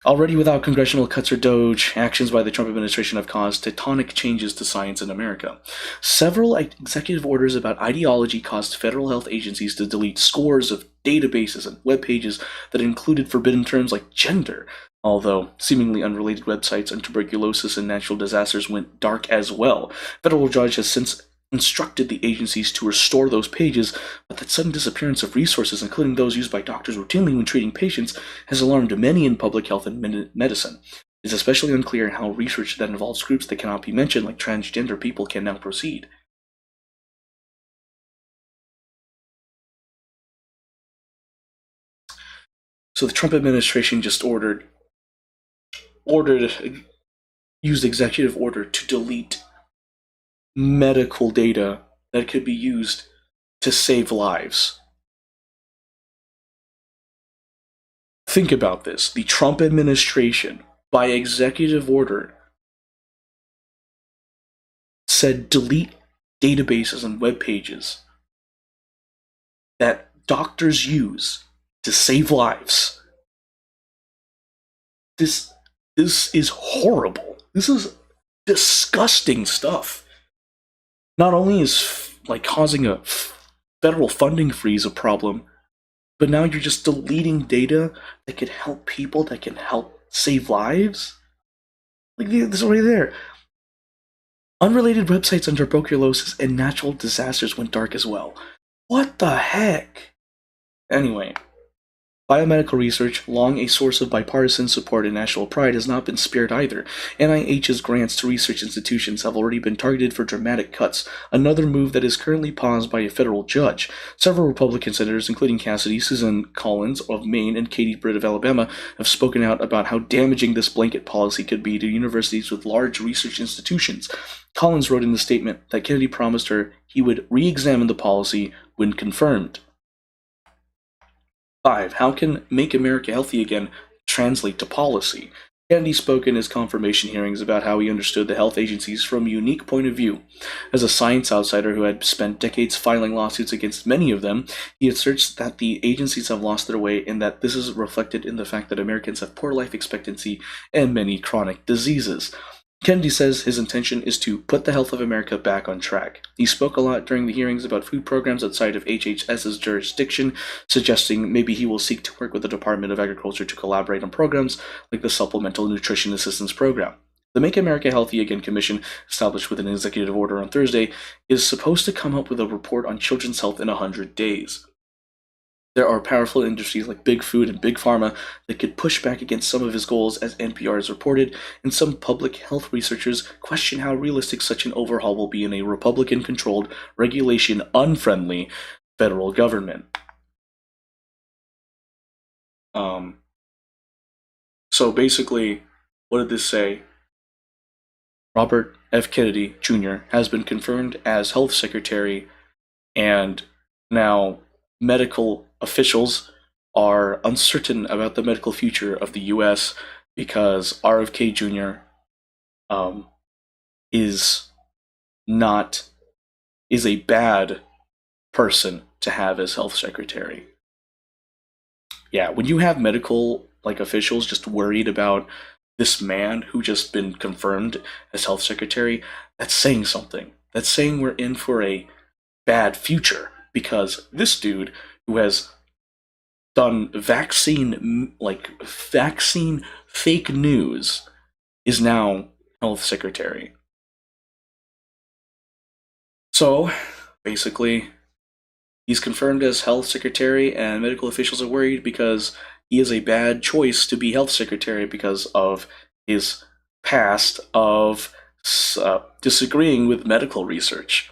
Already without congressional cuts or Doge, actions by the Trump administration have caused tectonic changes to science in America. Several executive orders about ideology caused federal health agencies to delete scores of databases and web pages that included forbidden terms like gender, although seemingly unrelated websites on tuberculosis and natural disasters went dark as well. Federal judge has since instructed the agencies to restore those pages, but that sudden disappearance of resources, including those used by doctors routinely when treating patients, has alarmed many in public health and medicine. It's especially unclear how research that involves groups that cannot be mentioned, like transgender people, can now proceed. So the Trump administration just used executive order to delete medical data that could be used to save lives. Think about this. The Trump administration, by executive order, said delete databases and web pages that doctors use to save lives. This is horrible. This is disgusting stuff. Not only is causing a federal funding freeze a problem, but now you're just deleting data that could help people, that can help save lives. This right there. Unrelated websites on tuberculosis and natural disasters went dark as well. What the heck? Anyway, biomedical research, long a source of bipartisan support and national pride, has not been spared either. NIH's grants to research institutions have already been targeted for dramatic cuts, another move that is currently paused by a federal judge. Several Republican senators, including Cassidy, Susan Collins of Maine, and Katie Britt of Alabama, have spoken out about how damaging this blanket policy could be to universities with large research institutions. Collins wrote in the statement that Kennedy promised her he would re-examine the policy when confirmed. 5. How can Make America Healthy Again translate to policy? Kennedy spoke in his confirmation hearings about how he understood the health agencies from a unique point of view. As a science outsider who had spent decades filing lawsuits against many of them, he asserts that the agencies have lost their way and that this is reflected in the fact that Americans have poor life expectancy and many chronic diseases. Kennedy says his intention is to put the health of America back on track. He spoke a lot during the hearings about food programs outside of HHS's jurisdiction, suggesting maybe he will seek to work with the Department of Agriculture to collaborate on programs like the Supplemental Nutrition Assistance Program. The Make America Healthy Again Commission, established with an executive order on Thursday, is supposed to come up with a report on children's health in 100 days. There are powerful industries like Big Food and Big Pharma that could push back against some of his goals, as NPR has reported, and some public health researchers question how realistic such an overhaul will be in a Republican-controlled, regulation-unfriendly federal government. So basically, what did this say? Robert F. Kennedy Jr. has been confirmed as health secretary, and now medical officials are uncertain about the medical future of the U.S. because RFK Jr. is a bad person to have as health secretary. Yeah, when you have medical officials just worried about this man who just been confirmed as health secretary, that's saying something. that's saying we're in for a bad future because this dude who has done vaccine fake news is now health secretary. So basically, he's confirmed as health secretary, and medical officials are worried because he is a bad choice to be health secretary because of his past of disagreeing with medical research.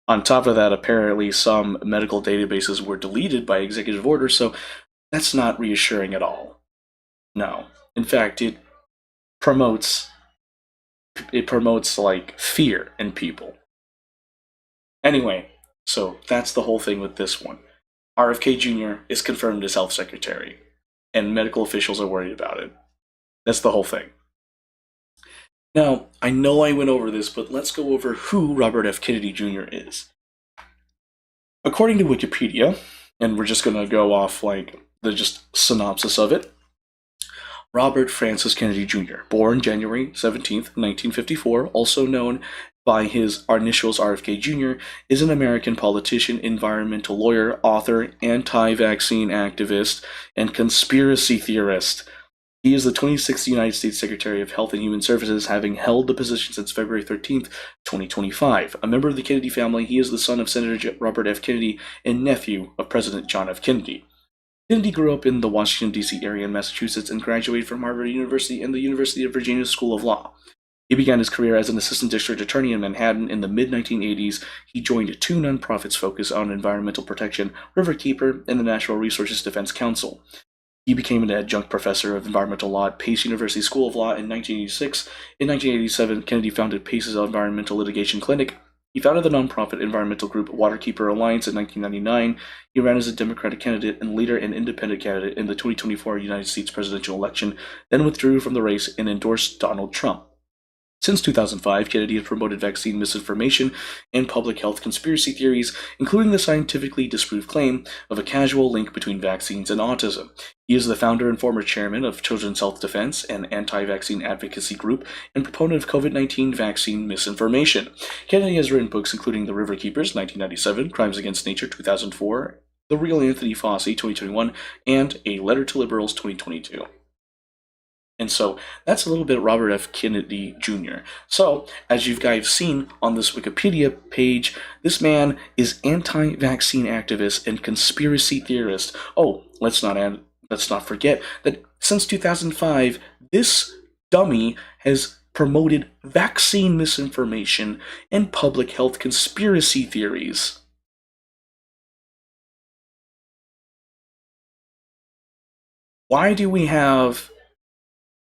On top of that, apparently some medical databases were deleted by executive order, so that's not reassuring at all. No. In fact, promotes promotes like fear in people. Anyway, so that's the whole thing with this one. RFK Jr. is confirmed as health secretary, and medical officials are worried about it. That's the whole thing. Now, I know I went over this, but let's go over who Robert F. Kennedy Jr. is. According to Wikipedia, and we're just going to go off like the just synopsis of it. Robert Francis Kennedy Jr., born January 17th, 1954, also known by his initials RFK Jr., is an American politician, environmental lawyer, author, anti-vaccine activist, and conspiracy theorist. He is the 26th United States Secretary of Health and Human Services, having held the position since February 13th, 2025. A member of the Kennedy family, he is the son of Senator Robert F. Kennedy and nephew of President John F. Kennedy. Kennedy grew up in the Washington, D.C. area in Massachusetts and graduated from Harvard University and the University of Virginia School of Law. He began his career as an assistant district attorney in Manhattan in the mid-1980s. He joined two nonprofits focused on environmental protection, Riverkeeper and the Natural Resources Defense Council. He became an adjunct professor of environmental law at Pace University School of Law in 1986. In 1987, Kennedy founded Pace's Environmental Litigation Clinic. He founded the nonprofit environmental group Waterkeeper Alliance in 1999. He ran as a Democratic candidate and later an independent candidate in the 2024 United States presidential election, then withdrew from the race and endorsed Donald Trump. Since 2005, Kennedy has promoted vaccine misinformation and public health conspiracy theories, including the scientifically disproved claim of a causal link between vaccines and autism. He is the founder and former chairman of Children's Health Defense, an anti-vaccine advocacy group, and proponent of COVID-19 vaccine misinformation. Kennedy has written books including The Riverkeepers, 1997, Crimes Against Nature, 2004, The Real Anthony Fauci, 2021, and A Letter to Liberals, 2022. And so that's a little bit of Robert F. Kennedy Jr. So, as you guys seen on this Wikipedia page, this man is anti-vaccine activist and conspiracy theorist. Oh, let's not forget that since 2005, this dummy has promoted vaccine misinformation and public health conspiracy theories. Why do we have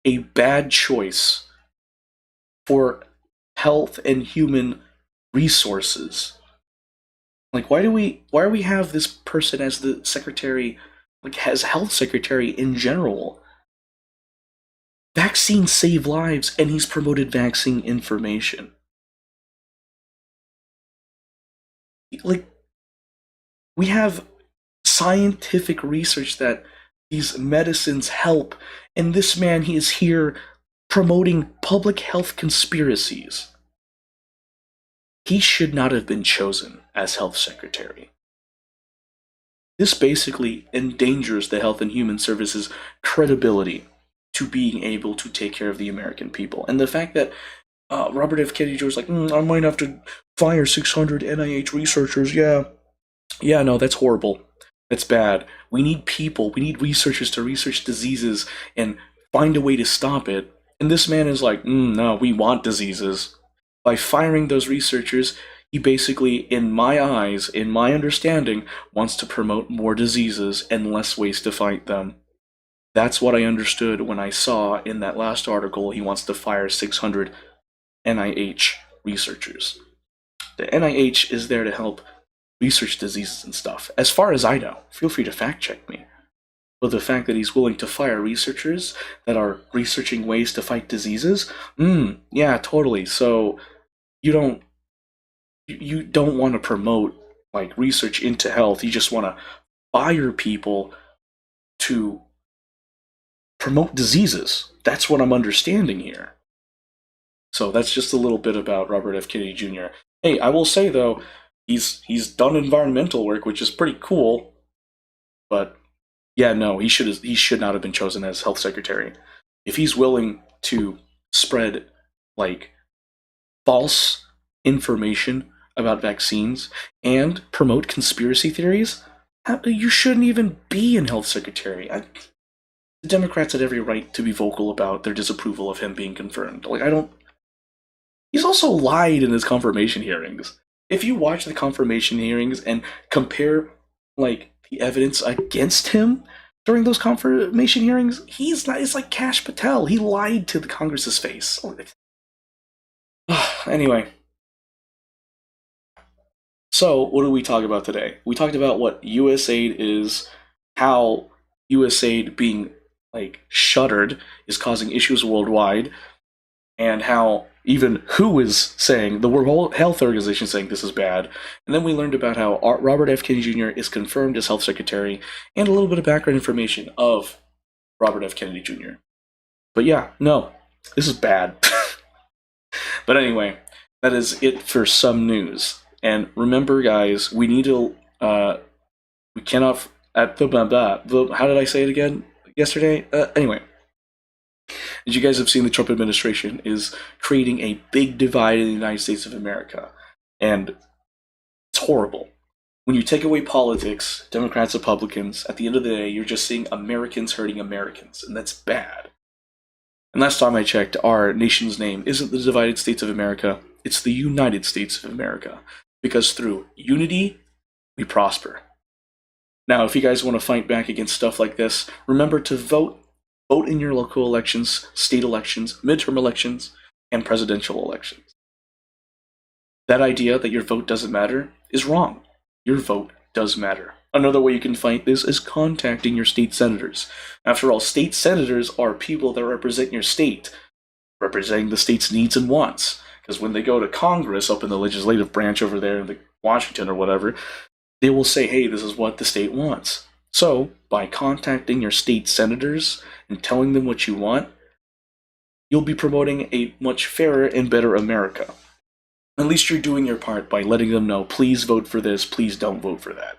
a bad choice for health and human resources? Like, why do we have this person as the secretary, like as health secretary in general? Vaccines save lives, and he's promoted vaccine information. Like, we have scientific research that these medicines help, and this man, he is here promoting public health conspiracies. He should not have been chosen as health secretary. This basically endangers the Health and Human Services credibility to being able to take care of the American people. And the fact that Robert F. Kennedy Jr. was like, I might have to fire 600 NIH researchers, yeah, no, that's horrible. That's bad. We need people, we need researchers to research diseases and find a way to stop it. And this man is like, no, we want diseases. By firing those researchers, he basically, in my eyes, in my understanding, wants to promote more diseases and less ways to fight them. That's what I understood when I saw in that last article he wants to fire 600 NIH researchers. The NIH is there to help research diseases and stuff. As far as I know, feel free to fact check me. But the fact that he's willing to fire researchers that are researching ways to fight diseases, yeah, totally. So you don't want to promote like research into health. You just want to fire people to promote diseases. That's what I'm understanding here. So that's just a little bit about Robert F. Kennedy Jr. Hey, I will say though, he's done environmental work, which is pretty cool. But yeah, no, he should not have been chosen as health secretary. If he's willing to spread like false information about vaccines and promote conspiracy theories, you shouldn't even be in health secretary. The Democrats had every right to be vocal about their disapproval of him being confirmed. Like, I don't. He's also lied in his confirmation hearings. If you watch the confirmation hearings and compare, like, the evidence against him during those confirmation hearings, he's not. It's like Kash Patel. He lied to the Congress's face. Anyway, so what did we talk about today? We talked about what USAID is, how USAID being like shuttered is causing issues worldwide, and how even WHO is saying, the World Health Organization is saying this is bad. And then we learned about how Robert F. Kennedy Jr. is confirmed as health secretary, and a little bit of background information of Robert F. Kennedy Jr. But yeah, no, this is bad. But anyway, that is it for some news. And remember, guys, we need to, we cannot, at the how did I say it again yesterday? Anyway, as you guys have seen, the Trump administration is creating a big divide in the United States of America. And it's horrible. When you take away politics, Democrats, Republicans, at the end of the day, you're just seeing Americans hurting Americans, and that's bad. And last time I checked, our nation's name isn't the divided States of America, it's the United States of America. Because through unity, we prosper. Now, if you guys want to fight back against stuff like this, remember to vote. Vote in your local elections, state elections, midterm elections, and presidential elections. That idea that your vote doesn't matter is wrong. Your vote does matter. Another way you can fight this is contacting your state senators. After all, state senators are people that represent your state, representing the state's needs and wants. Because when they go to Congress up in the legislative branch over there in Washington or whatever, they will say, hey, this is what the state wants. So, by contacting your state senators and telling them what you want, you'll be promoting a much fairer and better America. At least you're doing your part by letting them know, please vote for this, please don't vote for that.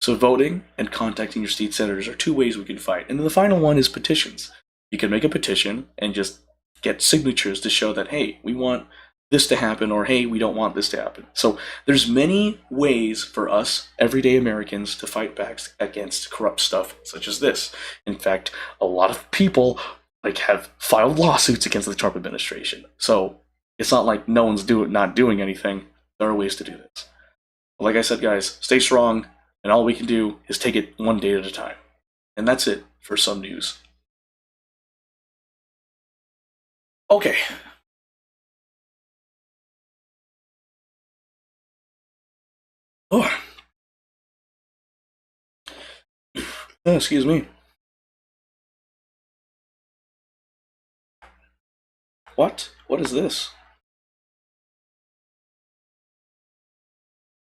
So voting and contacting your state senators are two ways we can fight. And then the final one is petitions. You can make a petition and just get signatures to show that, hey, we want this to happen, or hey, we don't want this to happen. So there's many ways for us, everyday Americans, to fight back against corrupt stuff such as this. In fact, a lot of people have filed lawsuits against the Trump administration. So it's not like no one's not doing anything. There are ways to do this. But like I said, guys, stay strong, and all we can do is take it one day at a time. And that's it for some news. Okay. Oh. Excuse me. What? What is this?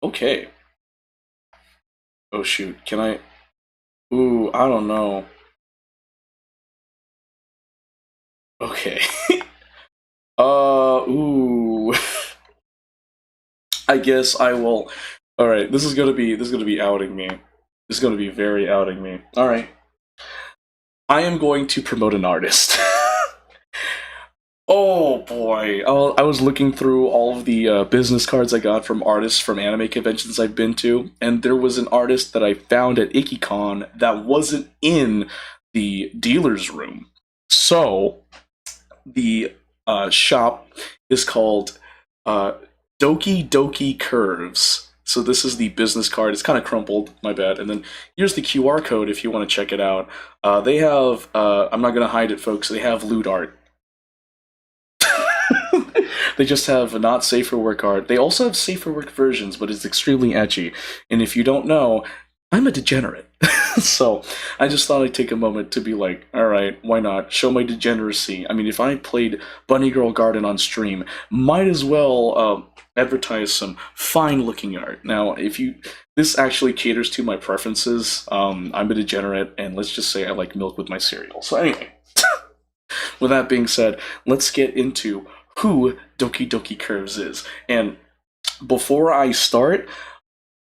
Okay. Oh shoot, can I? Ooh, I don't know. Okay. Ooh. I guess I will. All right, this is gonna be outing me. This is gonna be very outing me. All right. I am going to promote an artist. Oh boy, I was looking through all of the business cards I got from artists from anime conventions I've been to, and there was an artist that I found at IkiCon that wasn't in the dealer's room. So, the shop is called Doki Doki Curves. So this is the business card. It's kind of crumpled, my bad. And then here's the QR code if you want to check it out. They have, I'm not going to hide it, folks, they have lewd art. They just have not safe for work art. They also have safe for work versions, but it's extremely etchy. And if you don't know, I'm a degenerate. So I just thought I'd take a moment to be like, alright, why not? Show my degeneracy. I mean, if I played Bunny Girl Garden on stream, might as well advertise some fine-looking art. Now, this actually caters to my preferences. I'm a degenerate, and let's just say I like milk with my cereal. So anyway, with that being said, let's get into who Doki Doki Curves is. And before I start,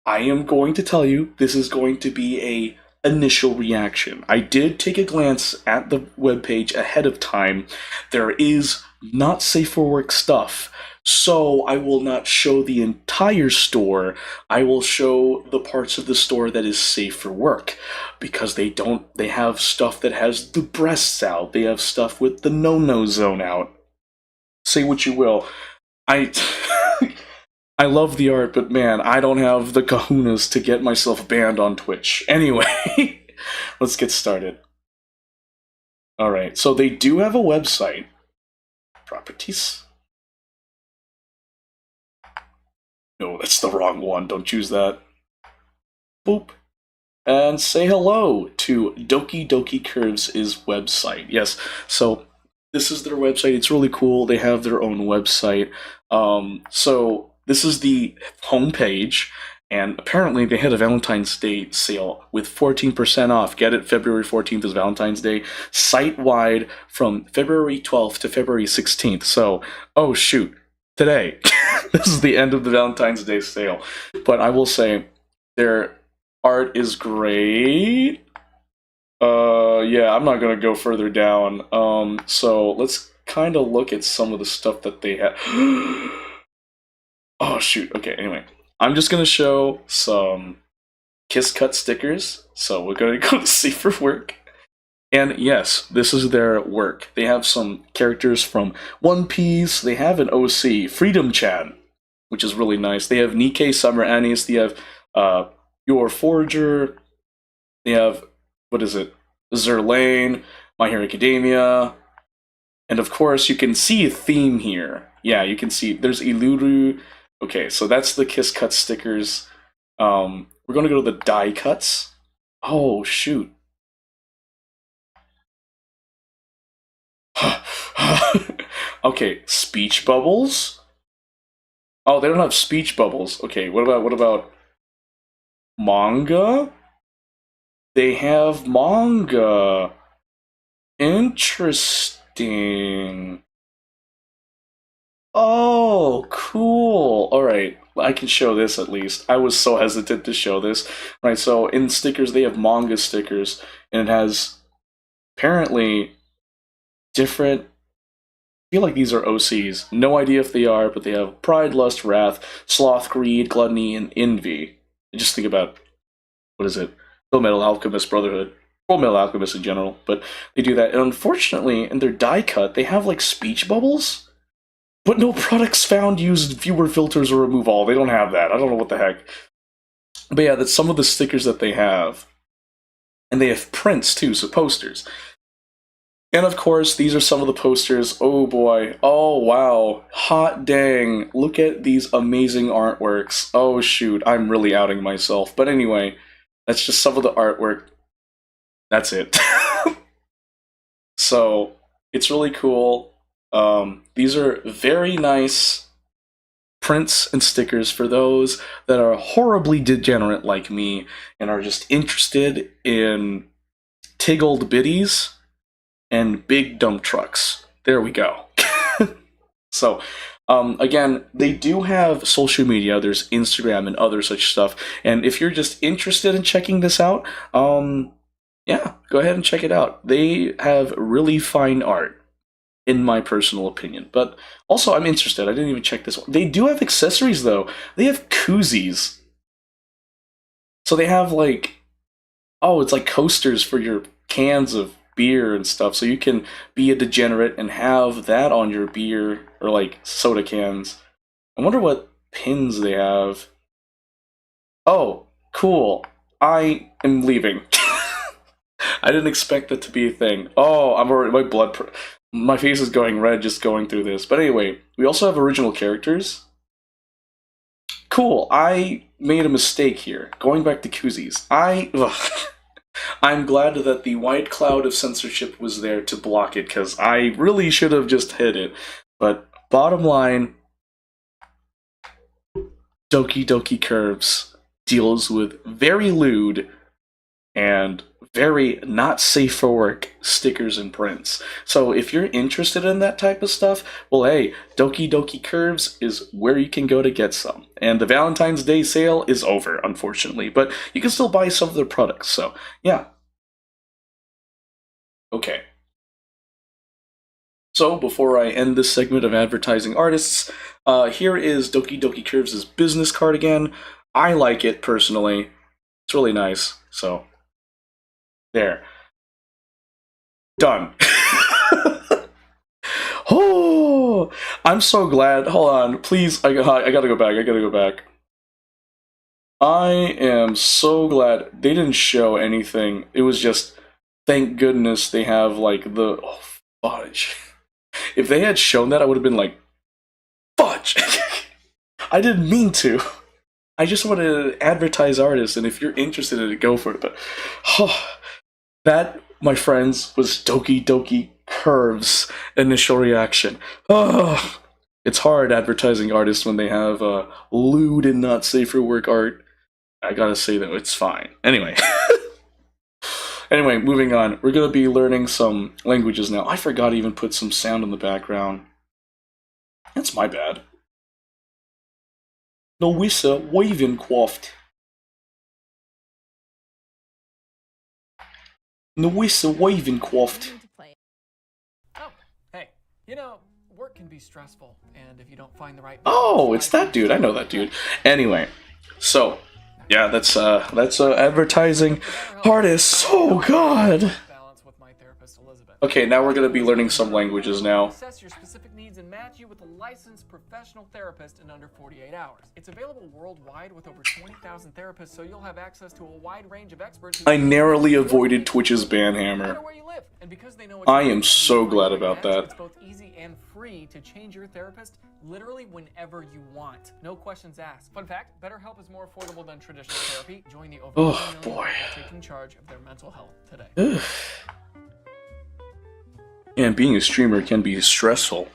I am going to tell you this is going to be a initial reaction. I did take a glance at the webpage ahead of time. There is not safe for work stuff. So I will not show the entire store. I will show the parts of the store that is safe for work because they have stuff that has the breasts out. They have stuff with the no-no zone out. Say what you will. I I love the art, but man, I don't have the kahunas to get myself banned on Twitch. Anyway, let's get started. Alright, so they do have a website. Properties. No, that's the wrong one. Don't choose that. Boop. And say hello to Doki Doki Curves' website. Yes, so this is their website. It's really cool. They have their own website. So this is the homepage, and apparently they had a Valentine's Day sale with 14% off. Get it? February 14th is Valentine's Day. Site-wide from February 12th to February 16th. So, oh shoot, today. This is the end of the Valentine's Day sale. But I will say, their art is great. Yeah, I'm not gonna go further down. So let's kind of look at some of the stuff that they have. Oh shoot. Okay. Anyway, I'm just gonna show some Kiss Cut stickers. So we're gonna go to see for work. And yes, this is their work. They have some characters from One Piece. They have an OC, Freedom Chan, which is really nice. They have Nikkei Summer Anis. They have Your Forger. They have, what is it? Zerlane, My Hero Academia. And of course, you can see a theme here. Yeah, you can see there's Iluru. Okay, so that's the Kiss Cut stickers. We're going to go to the die cuts. Oh, shoot. Okay, speech bubbles. Oh, they don't have speech bubbles. Okay, what about manga? They have manga. Interesting. Oh, cool. All right, I can show this at least. I was so hesitant to show this. Right, so in stickers, they have manga stickers, and it has apparently different. I feel like these are OCs. No idea if they are, but they have Pride, Lust, Wrath, Sloth, Greed, Gluttony, and Envy. And just think about, what is it? Full Metal Alchemist Brotherhood. Full Metal Alchemist in general, but they do that. And unfortunately, in their die cut, they have like speech bubbles. But no products found use viewer filters or remove all. They don't have that. I don't know what the heck. But yeah, that's some of the stickers that they have. And they have prints too, so posters. And of course, these are some of the posters. Oh boy. Oh wow. Hot dang. Look at these amazing artworks. Oh shoot, I'm really outing myself. But anyway, that's just some of the artwork. That's it. So, it's really cool. These are very nice prints and stickers for those that are horribly degenerate like me and are just interested in tiggled biddies and big dump trucks. There we go. So, again, they do have social media. There's Instagram and other such stuff. And if you're just interested in checking this out, yeah, go ahead and check it out. They have really fine art, in my personal opinion. But also, I'm interested. I didn't even check this one. They do have accessories, though. They have koozies. So they have, like, oh, it's like coasters for your cans of beer and stuff. So you can be a degenerate and have that on your beer or, like, soda cans. I wonder what pins they have. Oh, cool. I am leaving. I didn't expect that to be a thing. Oh, I'm already, my face is going red just going through this. But anyway, we also have original characters. Cool. I made a mistake here. Going back to koozies. I'm glad that the white cloud of censorship was there to block it, because I really should have just hit it. But bottom line, Doki Doki Curves deals with very lewd and very not safe for work stickers and prints. So if you're interested in that type of stuff, well, hey, Doki Doki Curves is where you can go to get some. And the Valentine's Day sale is over, unfortunately, but you can still buy some of their products. So yeah. Okay. So before I end this segment of advertising artists, here is Doki Doki Curves' business card again. I like it personally. It's really nice. So there. Done. Oh, I'm so glad. Hold on, please. I gotta go back. I am so glad they didn't show anything. It was just, thank goodness they have like the fudge. If they had shown that, I would have been like, fudge. I didn't mean to. I just want to advertise artists, and if you're interested in it, go for it. But that, my friends, was Doki Doki Curves' initial reaction. Oh, it's hard advertising artists when they have lewd and not safe for work art. I gotta say that it's fine. Anyway. Anyway, moving on. We're gonna be learning some languages now. I forgot to even put some sound in the background. That's my bad. Louisa Wavencroft. Louisa Wavencroft. Oh, hey, you know, work can be stressful, and if you don't find the right... Oh, it's that dude. I know that dude. Anyway, so yeah, that's advertising artists. Oh God. Okay, now we're gonna be learning some languages now. Assess your specific needs and match you with a licensed professional therapist in under 48 hours. It's available worldwide with over 20,000 therapists, so you'll have access to a wide range of experts. I narrowly avoided Twitch's ban hammer. I am so glad about that. It's both easy and free to change your therapist literally whenever you want. No questions asked. Fun fact, BetterHelp is more affordable than traditional therapy. Join the over 1 million people taking charge of their mental health today. And being a streamer can be stressful.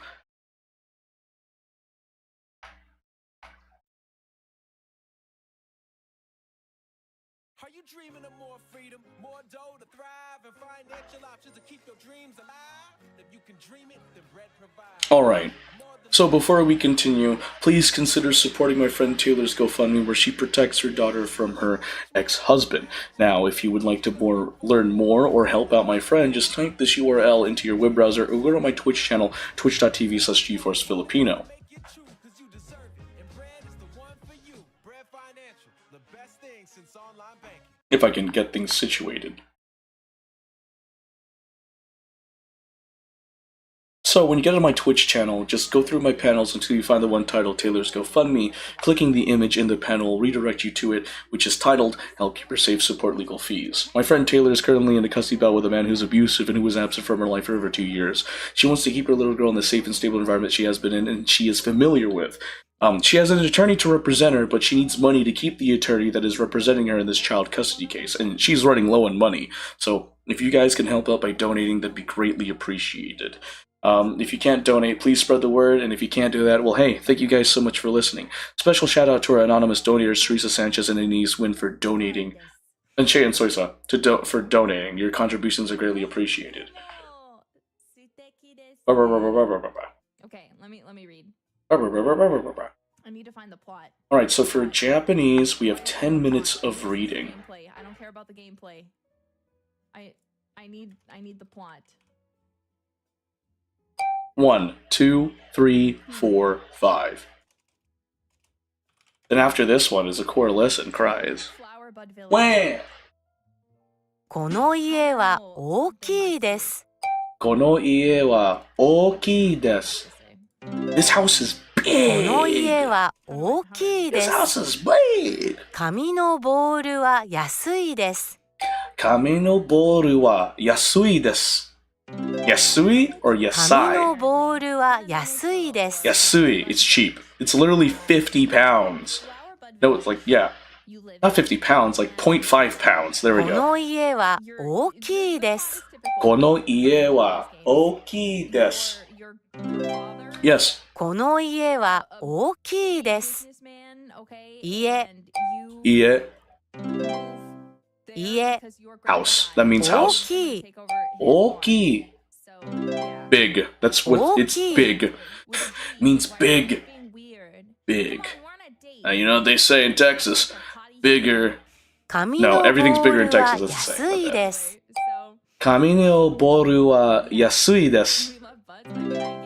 Are you dreaming of more freedom, more dough to thrive, and financial options to keep your dreams alive? If you can dream it, then bread provides. Alright, so before we continue, please consider supporting my friend Taylor's GoFundMe, where she protects her daughter from her ex-husband. Now, if you would like to learn more or help out my friend, just type this URL into your web browser or go to my Twitch channel, twitch.tv/GeForceFilipino. If I can get things situated. So when you get on my Twitch channel, just go through my panels until you find the one titled Taylor's GoFundMe. Clicking the image in the panel will redirect you to it, which is titled Help Keep Her Safe, Support Legal Fees. My friend Taylor is currently in a custody battle with a man who's abusive and who was absent from her life for over 2 years. She wants to keep her little girl in the safe and stable environment she has been in and she is familiar with. She has an attorney to represent her, but she needs money to keep the attorney that is representing her in this child custody case, and she's running low on money. So if you guys can help out by donating, that'd be greatly appreciated. If you can't donate, please spread the word, and if you can't do that, well, hey, thank you guys so much for listening. Special shout out to our anonymous donators, Teresa Sanchez and Denise Wynn, for donating, and Shay and Soisa for donating. Your contributions are greatly appreciated. Okay, let me read. I need to find the plot. Alright, so for Japanese, we have 10 minutes of reading. I don't care about the gameplay. I need the plot. 1, 2, 3, 4, 5. Then after this one is a coalescent cries. Wham! この家は大きいです。この家は大きいです。This house is big. この家は大きいで This す。 house is big. 紙のボールは安いです。紙のボールは安いです。Yasui or 紙 Yasai? のボールは安いです。 Yasui, it's cheap. It's literally 50 pounds. No, it's like, yeah. Not 50 pounds, like 0.5 pounds. There we こ go. の家は大きいです。この家は大きいです。Yes. この家は大きいです。家。家。家 House. That means house. 大きい Oki. Big. That's what it's big. Means big. Big. You know what they say in Texas? Bigger. 紙 No, の everything's ボ bigger ー in ルは Texas, let's say. 安いです Kami no boru wa yasui desu.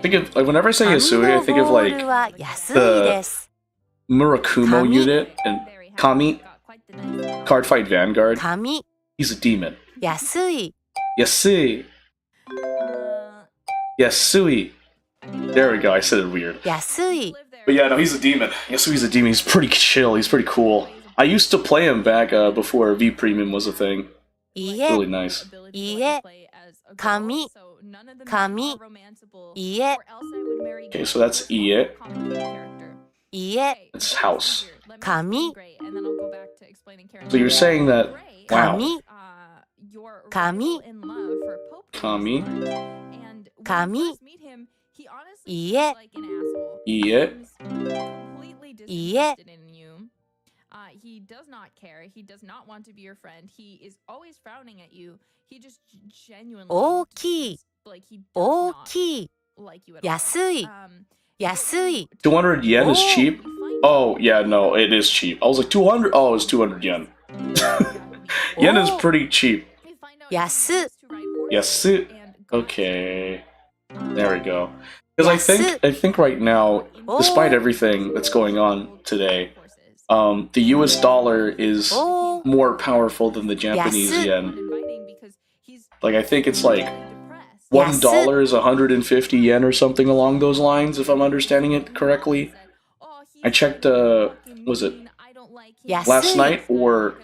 Think of like whenever I say 紙 yasui, I の think of ボー like ルは安いです Murakumo Kami. unit and Kami, Card Fight Vanguard. 紙 He's a demon. 安い Yasui. Yasui. There we go, I said it weird. 安い But yeah, no, he's a demon. Yasui's a demon. He's pretty chill. He's pretty cool. I used to play him back before V Premium was a thing. 家 Really nice. 家紙紙家 Okay, so that's Ie. 家 It's house. 紙 So you're saying that, wow, 紙紙 Kami, 紙家 Ie, Ie. He does not care. He does not want to be your friend. He is always frowning at you. He just genuinely 大きい like he does 大 not きい like you at all. 安い 安い 200 yen is Oh. cheap? Oh, yeah, no, it is cheap. I was like, 200? Oh, it's 200 yen. Yen is Oh. pretty cheap. 安 Yasu. Okay. There we go. Because I think right now, despite everything that's going on today, the US dollar is Oh. more powerful than the Japanese Yasu. yen. Like, I think it's like $1 is 150 yen or something along those lines, if I'm understanding it correctly. I checked, was it Yasu. last night, or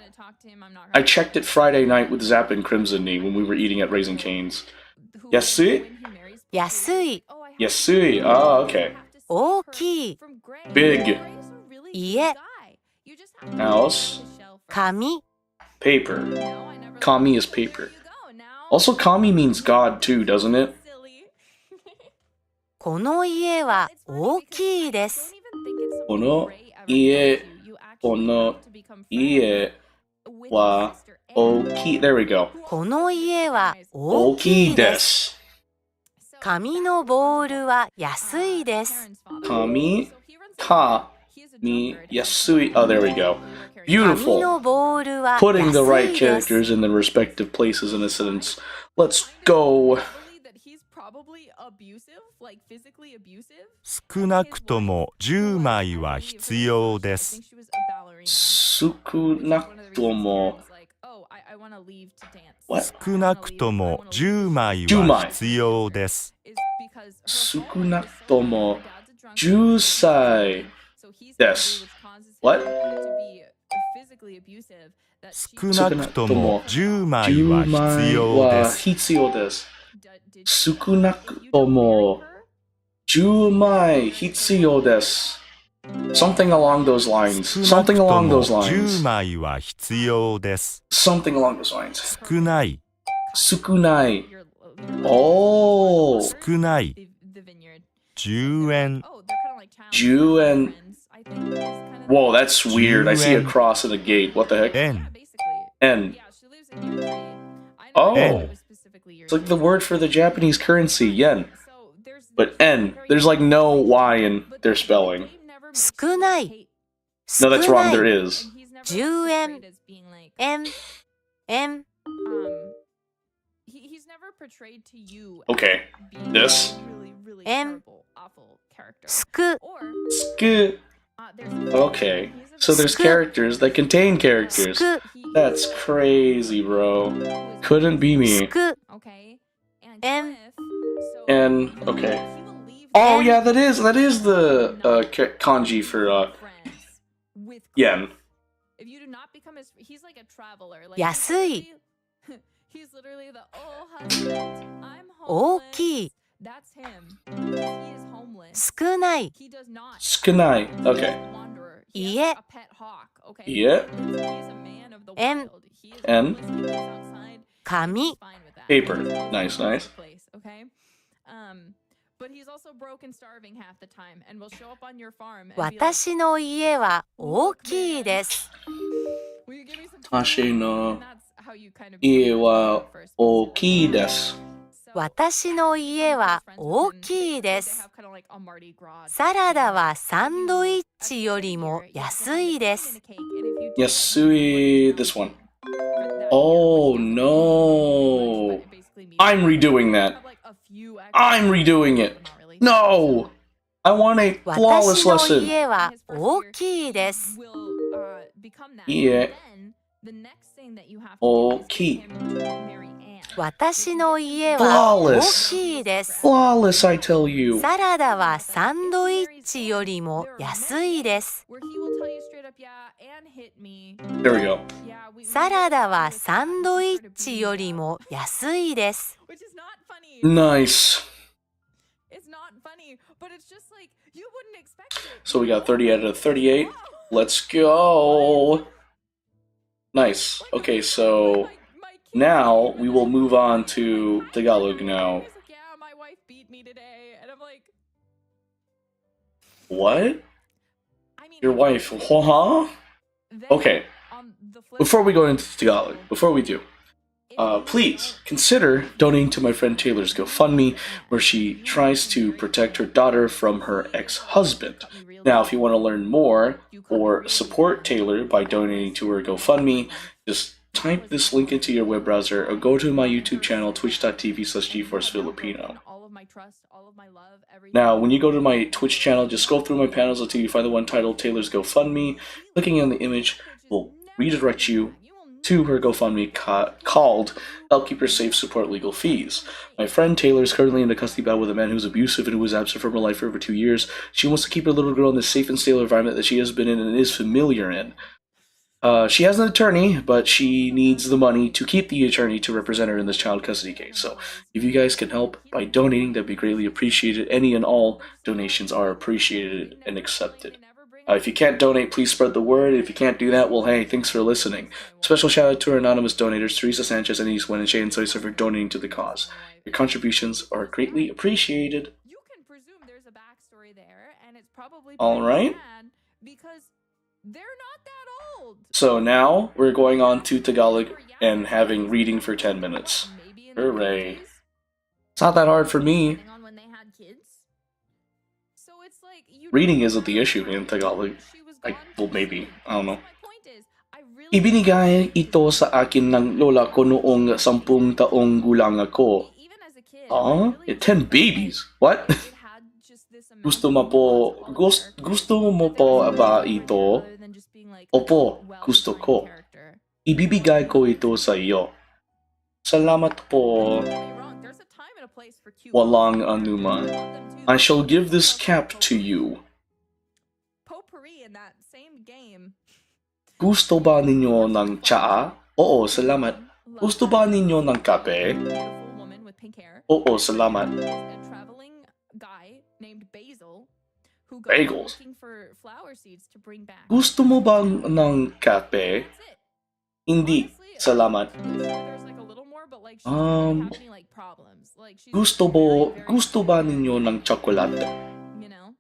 I checked it Friday night with Zap and Crimson Knee when we were eating at Raising Cane's. Yasui? 安い Yasui. Ah, okay. 大きい Big. 家 House. 紙 Paper. Kami is paper. Also, Kami means God too, doesn't it? この家は大きいです Kono ie, kono ie wa oki. There we go. この家は大き Oki いです desu. 紙のボールは安いです Kami, ka, mi, yasui. Oh, there we go. 紙 Beautiful. のボールは Putting the right 安いです characters in their respective places in a sentence. Let's go. Like physically abusive. 少なくとも10枚は必要です。 Sukunakutomo. What? 少なくとも10枚は必要です。 Sukunakutomo. Jusai. Desu. What? 少なくとも10枚は必要です。 Hitsio desu. Sukunakutomo. Jumai hitsio desu. Something along those lines. 少なく Something と along も those 10 lines. 枚は必要です。 Something along those lines. 少ない、 Sukunai. Oh. 少ない、10円、 Juen. Whoa, that's weird. I see a cross and a gate. What the heck? 円、 N. Oh. N. It's like the word for the Japanese currency, yen. But N. There's like no Y in their spelling. 少ない No, that's 少 wrong. ない There is. 10円円円 He's never portrayed to you Okay. being This. really, really M. terrible, awful character. すく Or Sk. there's Okay. So there's characters that contain す characters. く That's crazy, bro. Couldn't be す me. く okay. M. And okay. Oh yeah, that is the kanji for yen. If you do not become his, he's like a traveler. Like 安い he's literally the husband. I'm 大 homeless. きい That's him. He is homeless. 少ない He does not. Skunai. Okay. Wanderer. Ie. He has a pet hawk. Okay. Ie. He's a man of the M. wild. He is M. homeless. He lives outside. 紙 He's fine with that. Paper. He's also Nice, in nice. his place, okay. But he's also broke and starving half the time, and will show up on your farm and be like, 私の家は大きいです "Will you give me some Tashe food?" no And that's how you kind of 家は first. 大きいです。私の家は大きいです。 Kind of like a Mardi Gras サラダはサンドイッチよりも安いです。 安い this one. Oh no. I'm redoing that. I'm redoing it. No! I want a flawless 私の lesson. 家は大きいです。 家大きい。私の家は大 Flawless. きいです。 Flawless, I tell you. サラダはサンドイッチよりも安いです。 There we go. サラダはサンドイッチよりも安いです。 Nice. It's not funny, but it's just like you wouldn't expect it. So we got 30 out of 38. Let's go. Nice. Okay, so now we will move on to Tagalog now. Yeah, my wife beat me today, and I'm like, What? I mean, Your wife? Huh? Okay. Before we go into Tagalog, before we do, please consider donating to my friend Taylor's GoFundMe, where she tries to protect her daughter from her ex-husband. Now, if you want to learn more or support Taylor by donating to her GoFundMe, just type this link into your web browser or go to my YouTube channel, twitch.tv/GeForceFilipino. Now, when you go to my Twitch channel, just scroll through my panels until you find the one titled Taylor's GoFundMe. Clicking on the image will redirect you to her GoFundMe called Help Keep Her Safe Support Legal Fees. My friend Taylor is currently in a custody battle with a man who's abusive and who was absent from her life for over 2 years. She wants to keep her little girl in the safe and stable environment that she has been in and is familiar in. She has an attorney, but she needs the money to keep the attorney to represent her in this child custody case. So if you guys can help by donating, that'd be greatly appreciated. Any and all donations are appreciated and accepted. If you can't donate, please spread the word. If you can't do that, well, hey, thanks for listening. Special shout out to our anonymous donators, Teresa Sanchez, Anise Wen, and Shane Soyser for donating to the cause. Your contributions are greatly appreciated. You can presume there's a backstory there, and it's probably All right. sad because they're not that old. So now we're going on to Tagalog and having reading for 10 minutes. Hooray. It's not that hard for me. On when they had kids. So it's like Reading isn't the issue in Tagalog. Well, maybe. I don't know. My point is, I really Ibinigay ito sa akin ng lola ko noong 10 taong gulang ako. even as a kid, Huh? 10 babies? What? it had just this amount Gusto mo po, gusto mo po ba ito? rather than just being like Opo, well gusto defined ko. character. Ibibigay ko ito sa iyo. Salamat po. Don't get me wrong, there's a time and a place for cute Walang I anuman. love them too. I shall give this cap to you. Potpourri in that same game. Gusto ba ninyo ng tsaa? Oo, salamat. Gusto ba ninyo ng kape? Beautiful woman with pink hair. Oo, salamat. A traveling guy named Basil who goes Bagels. looking for flower seeds to bring back. Gusto mo bang ng kape? That's it. Hindi, Honestly, salamat. there's like a little more, but like she's really having like problems. Like she's Gusto ba ninyo ng tsokolate? you know.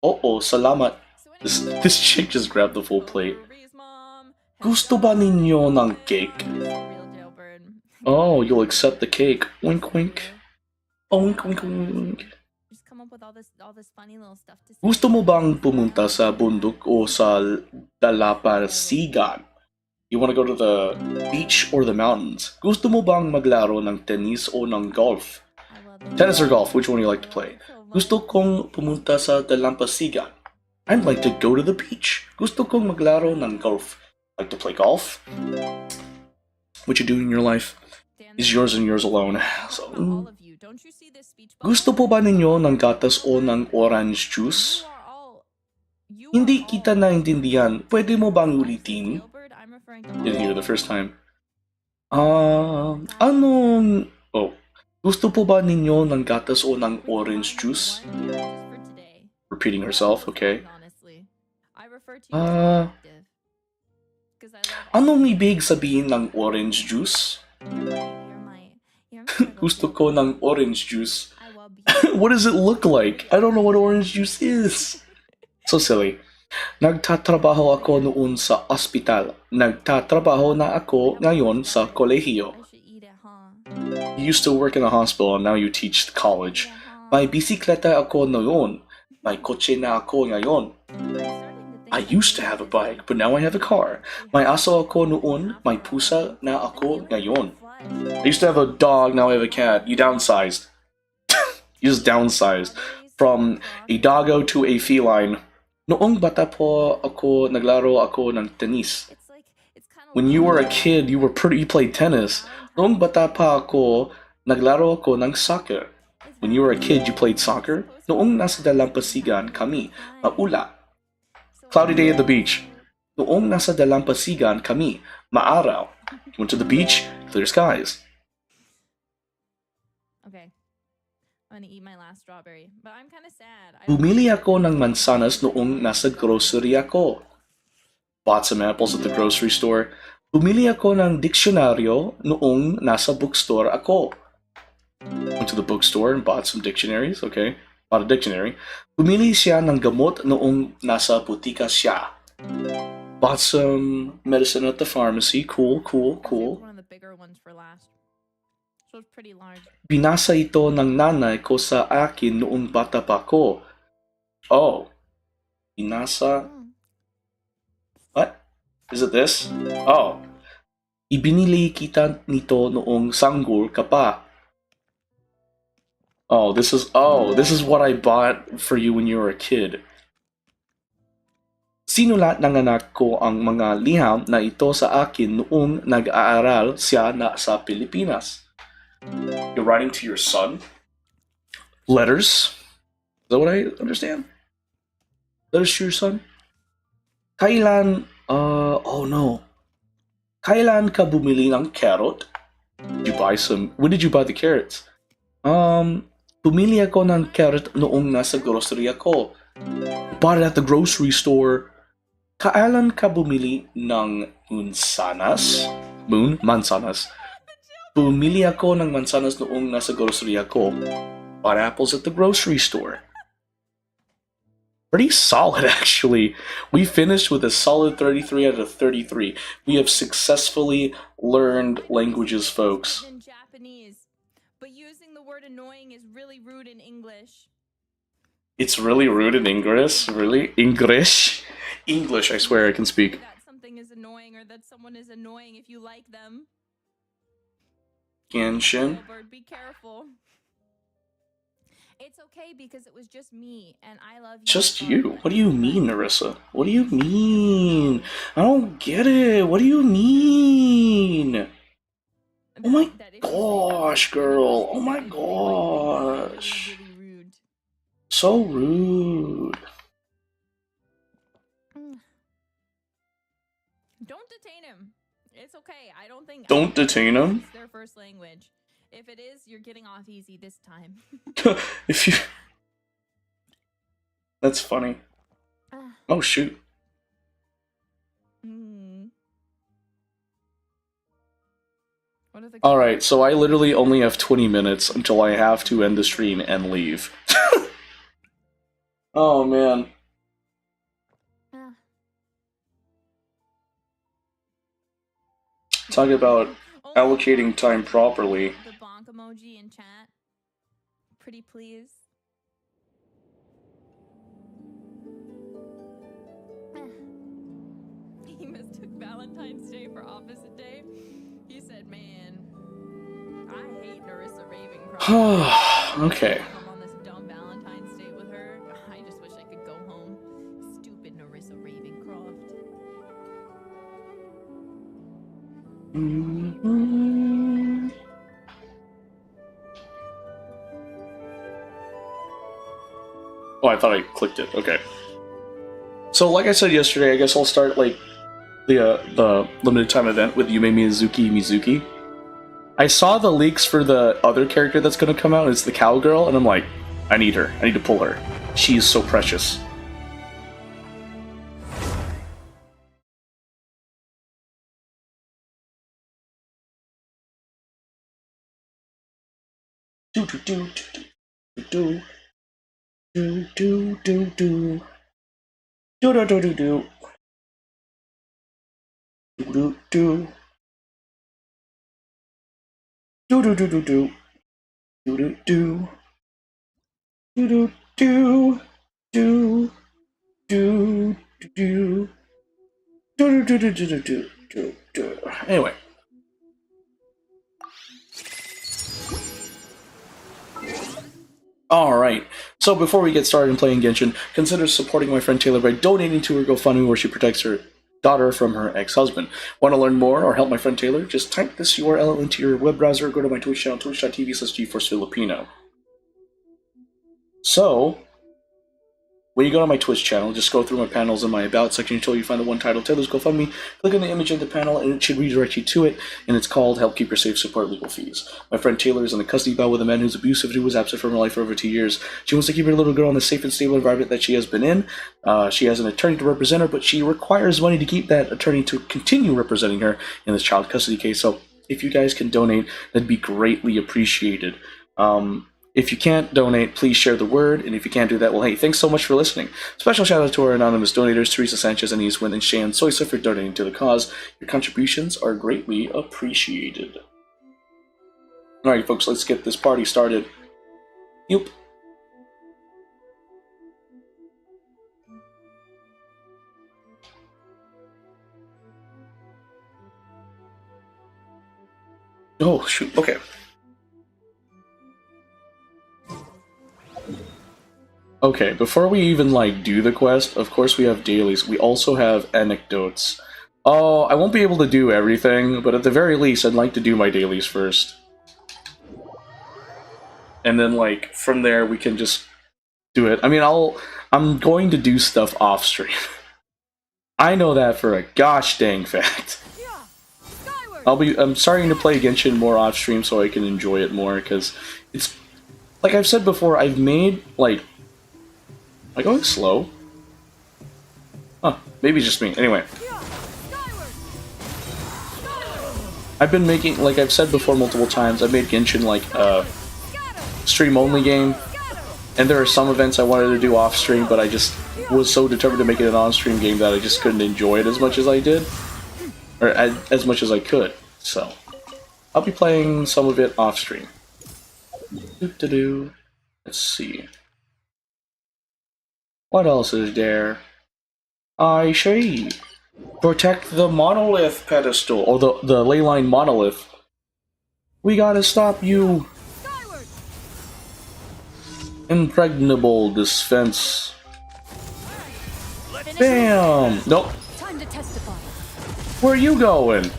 Oo, salamat. So This chick just grabbed the full plate. Potpourri's mom has Gusto ba ninyo ng cake? real jailbird. Oh, you'll accept the cake. Wink, wink. Oh, wink, wink, wink. Just come up with all this funny little stuff to say. Gusto mo bang pumunta sa bundok o sa dalampasigan? You want to go to the beach or the mountains? Gusto mo bang maglaro ng tennis o ng golf? I love it. Tennis or golf, which one do you like to play? Gusto kong pumunta sa dalampasigan. I'd like to go to the beach. Gusto kong maglaro ng golf. Like to play golf? What you do in your life Dan, is yours and yours alone. So, all of you. Don't you see this speech bubble? gusto po ba ninyo ng gatas o ng orange juice? You are Hindi all kita naintindihan. Pwede mo bang ulitin? jailbird. I'm referring to Didn't hear the first time. Anong... Oh. Gusto po ba ninyo ng gatas o ng orange juice? One, yeah, just for today. Repeating herself, okay. Honestly, I refer to you as collective. 'Cause I love Anong ibig sabihin ng orange juice? you're my Gusto ko ng orange juice. I love you. What does it look like? I don't know what orange juice is. So silly. Nagtatrabaho ako noon sa ospital. Nagtatrabaho na ako ngayon sa kolehiyo. I should eat it, huh? You used to work in a hospital and now you teach college. May bisikleta ako noon. May kotse na ako ngayon. I used to have a bike, but now I have a car. May aso ako noon. May pusa na ako ngayon. I used to have a dog, now I have a cat. You downsized. You just downsized. From a doggo to a feline. Noong bata po ako, naglaro ako ng tennis. When you were a kid, you played tennis. Noong bata pa ako, naglaro ako ng soccer. When you were a kid, you played soccer. Noong nasa dalampasigan kami, maula. Cloudy day at the beach. Noong nasa dalampasigan kami, maaraw. You went to the beach, clear skies. Okay. I'm gonna eat my last strawberry, but I'm kind of sad. Bumili ako ng mansanas noong nasa grocery ako. Bought some apples at the grocery store. Bumili ako ng diksyonaryo noong nasa bookstore ako. Went to the bookstore and bought some dictionaries. Okay, bought a dictionary. Bumili siya ng gamot noong nasa butika siya. Bought some medicine at the pharmacy. Cool. One of the bigger ones for last. So it's pretty large. Binasa ito ng nanay ko sa akin noong bata pa ko. Oh. Binasa? What? Is it this? Oh. Ibinili kita nito noong sanggol ka pa. Oh, this is what I bought for you when you were a kid. Sinulat ng anak ko ang mga liham na ito sa akin noong nag-aaral siya na sa Pilipinas. You're writing to your son? Letters? Is that what I understand? Letters to your son? Kailan, oh no. Kailan ka bumili ng carrot? Did you buy some, when did you buy the carrots? Bumili ako ng carrot noong nasa grocery ako. Bought it at the grocery store. Kailan ka bumili ng mansanas? Mansanas. Bumili ako ng mansanas noong nasa grocery ako. Bought apples at the grocery store. Pretty solid, actually. We finished with a solid 33 out of 33. We have successfully learned languages, folks. In Japanese, but using the word annoying is really rude in English. It's really rude in English? Really? English? English, I swear I can speak. That something is annoying or that someone is annoying if you like them. Genshin? Bird, be careful. It's okay because it was just me and I love you. Just you? What do you mean, Narissa? What do you mean? I don't get it. What do you mean? Oh my gosh, girl. Oh my gosh. So rude. Don't detain him. It's okay. I don't think. Don't detain him? It's their first language. If it is, you're getting off easy this time. If you. That's funny. Oh, shoot. Alright, so I literally only have 20 minutes until I have to end the stream and leave. Oh, man. Talk about allocating time properly. The bonk emoji in chat. Pretty please. He mistook Valentine's Day for opposite day. He said, man, I hate Narissa Ravencroft. Okay. I'm on this dumb Valentine's Day with her. I just wish I could go home. Stupid Narissa Ravencroft. Oh, I thought I clicked it. Okay. So, like I said yesterday, I guess I'll start like the limited time event with Yumemizuki. I saw the leaks for the other character that's gonna come out. It's the cowgirl, and I'm like, I need her. I need to pull her. She is so precious. Do do do do do do do do do Do do do do do. Do do do. Do do do do do. Do do do. Do do do. Do do do. Do do do do do do do do. Anyway. Alright, so before we get started in playing Genshin, consider supporting my friend Taylor by donating to her GoFundMe where she protects her daughter from her ex-husband. Want to learn more or help my friend Taylor? Just type this URL into your web browser or go to my Twitch channel, twitch.tv/GeForceFilipino. So, when you go to my Twitch channel, just scroll through my panels in my About section until you find the one titled Taylor's GoFundMe. Click on the image of the panel and it should redirect you to it, and it's called Help Keep Her Safe, Support Legal Fees. My friend Taylor is in a custody battle with a man who's abusive and who was absent from her life for over 2 years. She wants to keep her little girl in the safe and stable environment that she has been in. She has an attorney to represent her, but she requires money to keep that attorney to continue representing her in this child custody case. So if you guys can donate, that'd be greatly appreciated. If you can't donate, please share the word, and if you can't do that, well, hey, thanks so much for listening. Special shout out to our anonymous donators, Teresa Sanchez, Anise Wynn, and Shan Soisa for donating to the cause. Your contributions are greatly appreciated. Alright, folks, let's get this party started. Yoop. Oh, shoot, okay. Okay, before we even, do the quest, of course we have dailies. We also have anecdotes. Oh, I won't be able to do everything, but at the very least, I'd like to do my dailies first. And then, from there, we can just do it. I mean, I'm going to do stuff off-stream. I know that for a gosh dang fact. I'm starting to play Genshin more off-stream so I can enjoy it more, because it's... Like I've said before, I've made, Am I going slow? Huh, maybe just me. Anyway. I've been making, like I've said before multiple times, I've made Genshin a stream-only game. And there are some events I wanted to do off-stream, but I just was so determined to make it an on-stream game that I just couldn't enjoy it as much as I did. Or as much as I could. So, I'll be playing some of it off-stream. Let's see. What else is there? I see. Protect the monolith pedestal, or the leyline monolith. We gotta stop you. Impregnable defense. Bam! Nope. Where are you going?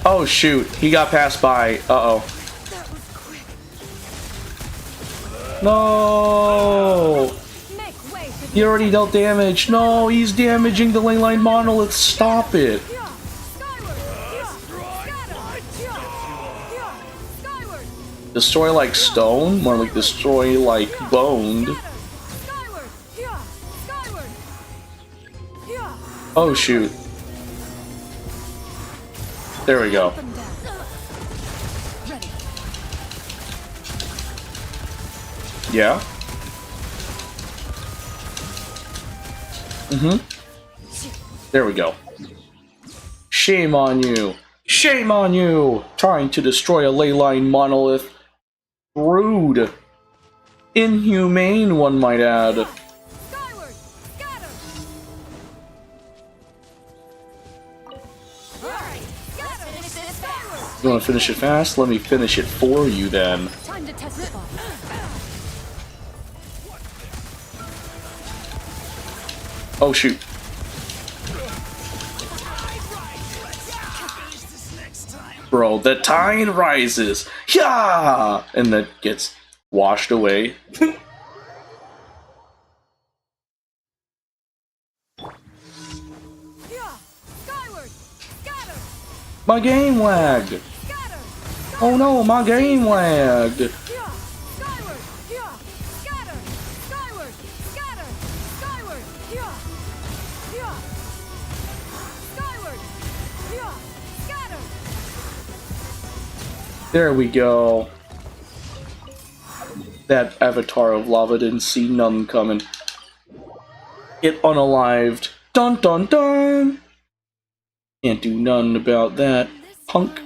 Oh shoot, he got passed by. Uh-oh. No! He already dealt damage. No, he's damaging the leyline monolith. Stop it. Destroy like stone? More like destroy like boned. Oh shoot. There we go. Yeah? There we go. Shame on you. Shame on you! Trying to destroy a leyline monolith. Rude. Inhumane, one might add. You want to finish it fast? Let me finish it for you then. Oh shoot. Bro, the tide rises. Yeah! And then gets washed away. My game lagged. Oh no, my game lagged. There we go. That avatar of lava didn't see none coming. Get unalived. Dun dun dun! Can't do nothing about that. Punk.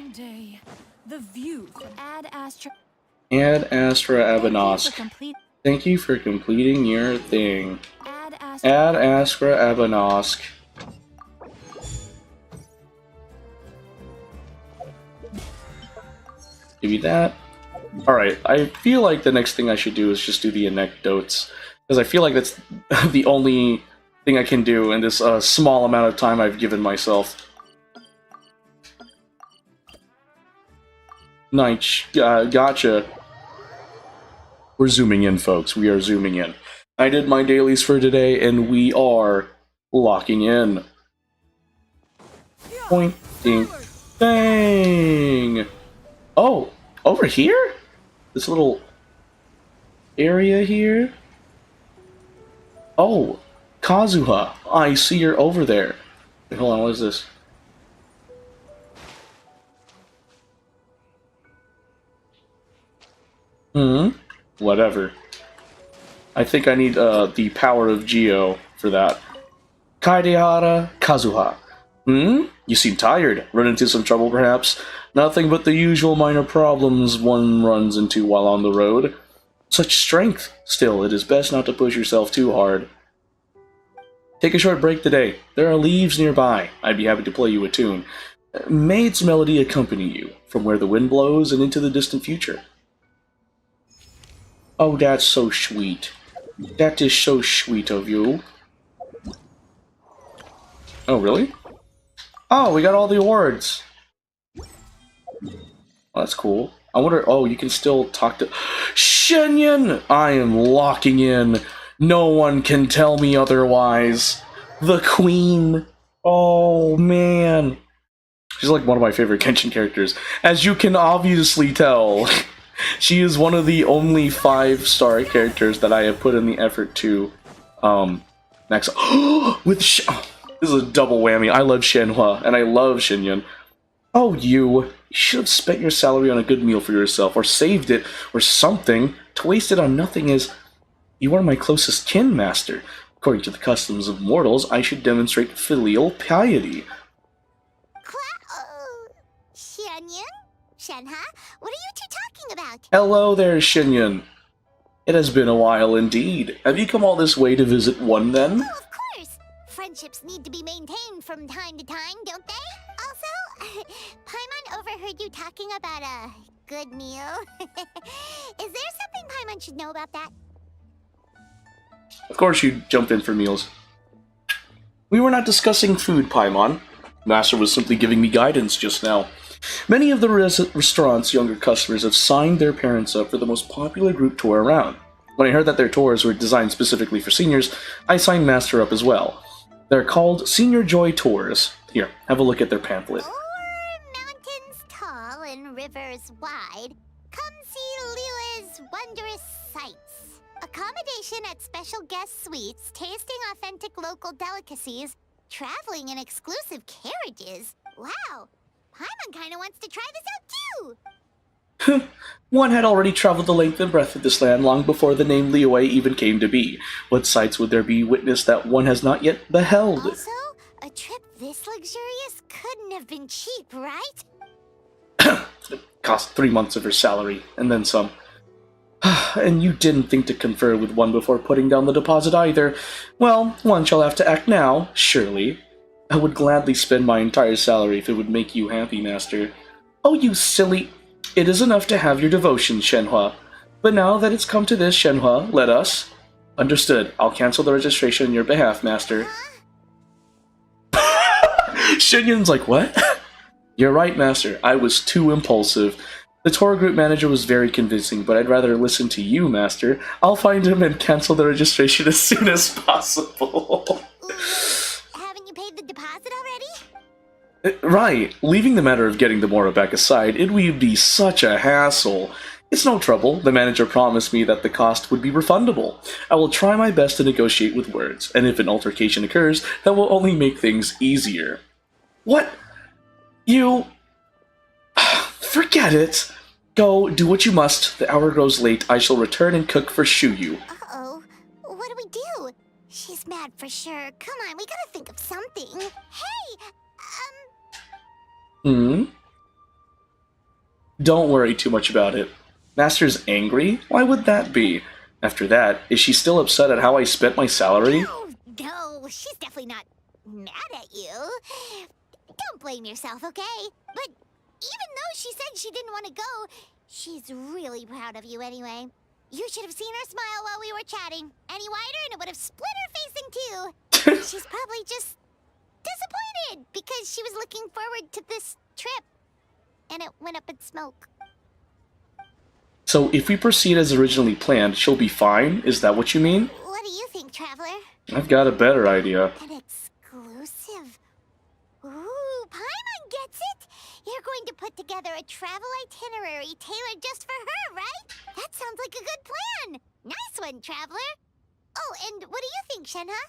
The view. Add Astra. Add Astra Abanosk. Thank you for completing your thing. Add Astra Abanosk. Give me that. Alright, I feel like the next thing I should do is just do the anecdotes. Because I feel like that's the only thing I can do in this small amount of time I've given myself. Nice. Gotcha. We're zooming in, folks. We are zooming in. I did my dailies for today, and we are locking in. Point, ding, bang! Oh, over here? This little area here? Oh, Kazuha. I see you're over there. Wait, hold on, what is this? Whatever. I think I need the power of Geo for that. Kaidehara Kazuha. You seem tired. Run into some trouble, perhaps? Nothing but the usual minor problems one runs into while on the road. Such strength. Still, it is best not to push yourself too hard. Take a short break today. There are leaves nearby. I'd be happy to play you a tune. May its melody accompany you, from where the wind blows and into the distant future. Oh, that's so sweet. That is so sweet of you. Oh, really? Oh, we got all the awards. Well, that's cool. I wonder... Oh, you can still talk to... Shenyan! I am locking in. No one can tell me otherwise. The Queen. Oh, man. She's like one of my favorite Genshin characters. As you can obviously tell... She is one of the only 5-star characters that I have put in the effort to, max with this is a double whammy. I love Shenhua, and I love Shinyan. Oh, you should have spent your salary on a good meal for yourself, or saved it, or something. To waste it on nothing is... You are my closest kin, master. According to the customs of mortals, I should demonstrate filial piety. Shenyan? Shenha? What are you two talking about? Hello there, Shinyan. It has been a while indeed. Have you come all this way to visit one, then? Oh, of course. Friendships need to be maintained from time to time, don't they? Also, Paimon overheard you talking about a good meal. Is there something Paimon should know about that? Of course you jump in for meals. We were not discussing food, Paimon. Master was simply giving me guidance just now. Many of the restaurant's younger customers have signed their parents up for the most popular group tour around. When I heard that their tours were designed specifically for seniors, I signed Master up as well. They're called Senior Joy Tours. Here, have a look at their pamphlet. O'er mountains tall and rivers wide, come see Lila's wondrous sights. Accommodation at special guest suites, tasting authentic local delicacies, traveling in exclusive carriages. Wow! Paimon kinda wants to try this out too! One had already traveled the length and breadth of this land long before the name Liyue even came to be. What sights would there be witnessed that one has not yet beheld? Also, a trip this luxurious couldn't have been cheap, right? It cost 3 months of her salary, and then some. And you didn't think to confer with one before putting down the deposit either. Well, one shall have to act now, surely. I would gladly spend my entire salary if it would make you happy, Master. Oh, you silly... It is enough to have your devotion, Shenhua. But now that it's come to this, Shenhua, let us... Understood. I'll cancel the registration on your behalf, Master. Shinyan's like, what? You're right, Master. I was too impulsive. The tour group manager was very convincing, but I'd rather listen to you, Master. I'll find him and cancel the registration as soon as possible. Haven't you paid the deposit already? Right. Leaving the matter of getting the Mora back aside, it would be such a hassle. It's no trouble. The manager promised me that the cost would be refundable. I will try my best to negotiate with words, and if an altercation occurs, that will only make things easier. What? You... Forget it. Go, do what you must. The hour grows late. I shall return and cook for Shuyu. Uh-oh. What do we do? She's mad that for sure. Come on, we gotta think of something. Hey, Don't worry too much about it. Master's angry? Why would that be? After that, is she still upset at how I spent my salary? No, she's definitely not mad at you. Don't blame yourself, okay? But even though she said she didn't want to go, she's really proud of you anyway. You should have seen her smile while we were chatting. Any wider and it would have split her face in two. She's probably just disappointed because she was looking forward to this trip. And it went up in smoke. So if we proceed as originally planned, she'll be fine? Is that what you mean? What do you think, Traveler? I've got a better idea. An exclusive. Ooh, Paimon gets it! You're going to put together a travel itinerary tailored just for her, right? That sounds like a good plan! Nice one, Traveler! Oh, and what do you think, Shenhe?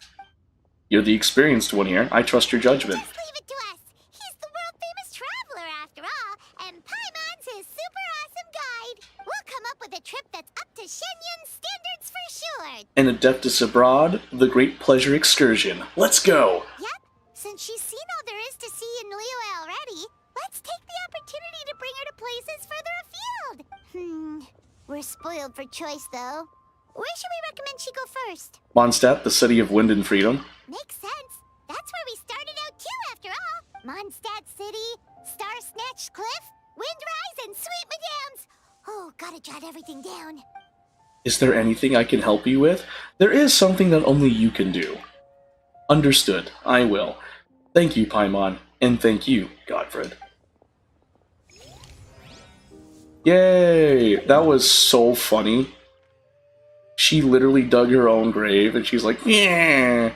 You're the experienced one here. I trust your judgment. Just leave it to us. He's the world-famous traveler, after all, and Paimon's his super awesome guide. We'll come up with a trip that's up to Shenyun's standards for sure. An Adeptus Abroad, the Great Pleasure Excursion. Let's go! Yep. Since she's seen all there is to see in Liyue already, let's take the opportunity to bring her to places further afield. We're spoiled for choice, though. Where should we recommend she go first? Mondstadt, the city of wind and freedom. Makes sense. That's where we started out too, after all. Mondstadt City, Star-Snatched Cliff, Windrise, and Sweet Madams. Oh, gotta jot everything down. Is there anything I can help you with? There is something that only you can do. Understood. I will. Thank you, Paimon. And thank you, Godfred. Yay! That was so funny. She literally dug her own grave, and she's like, yeah.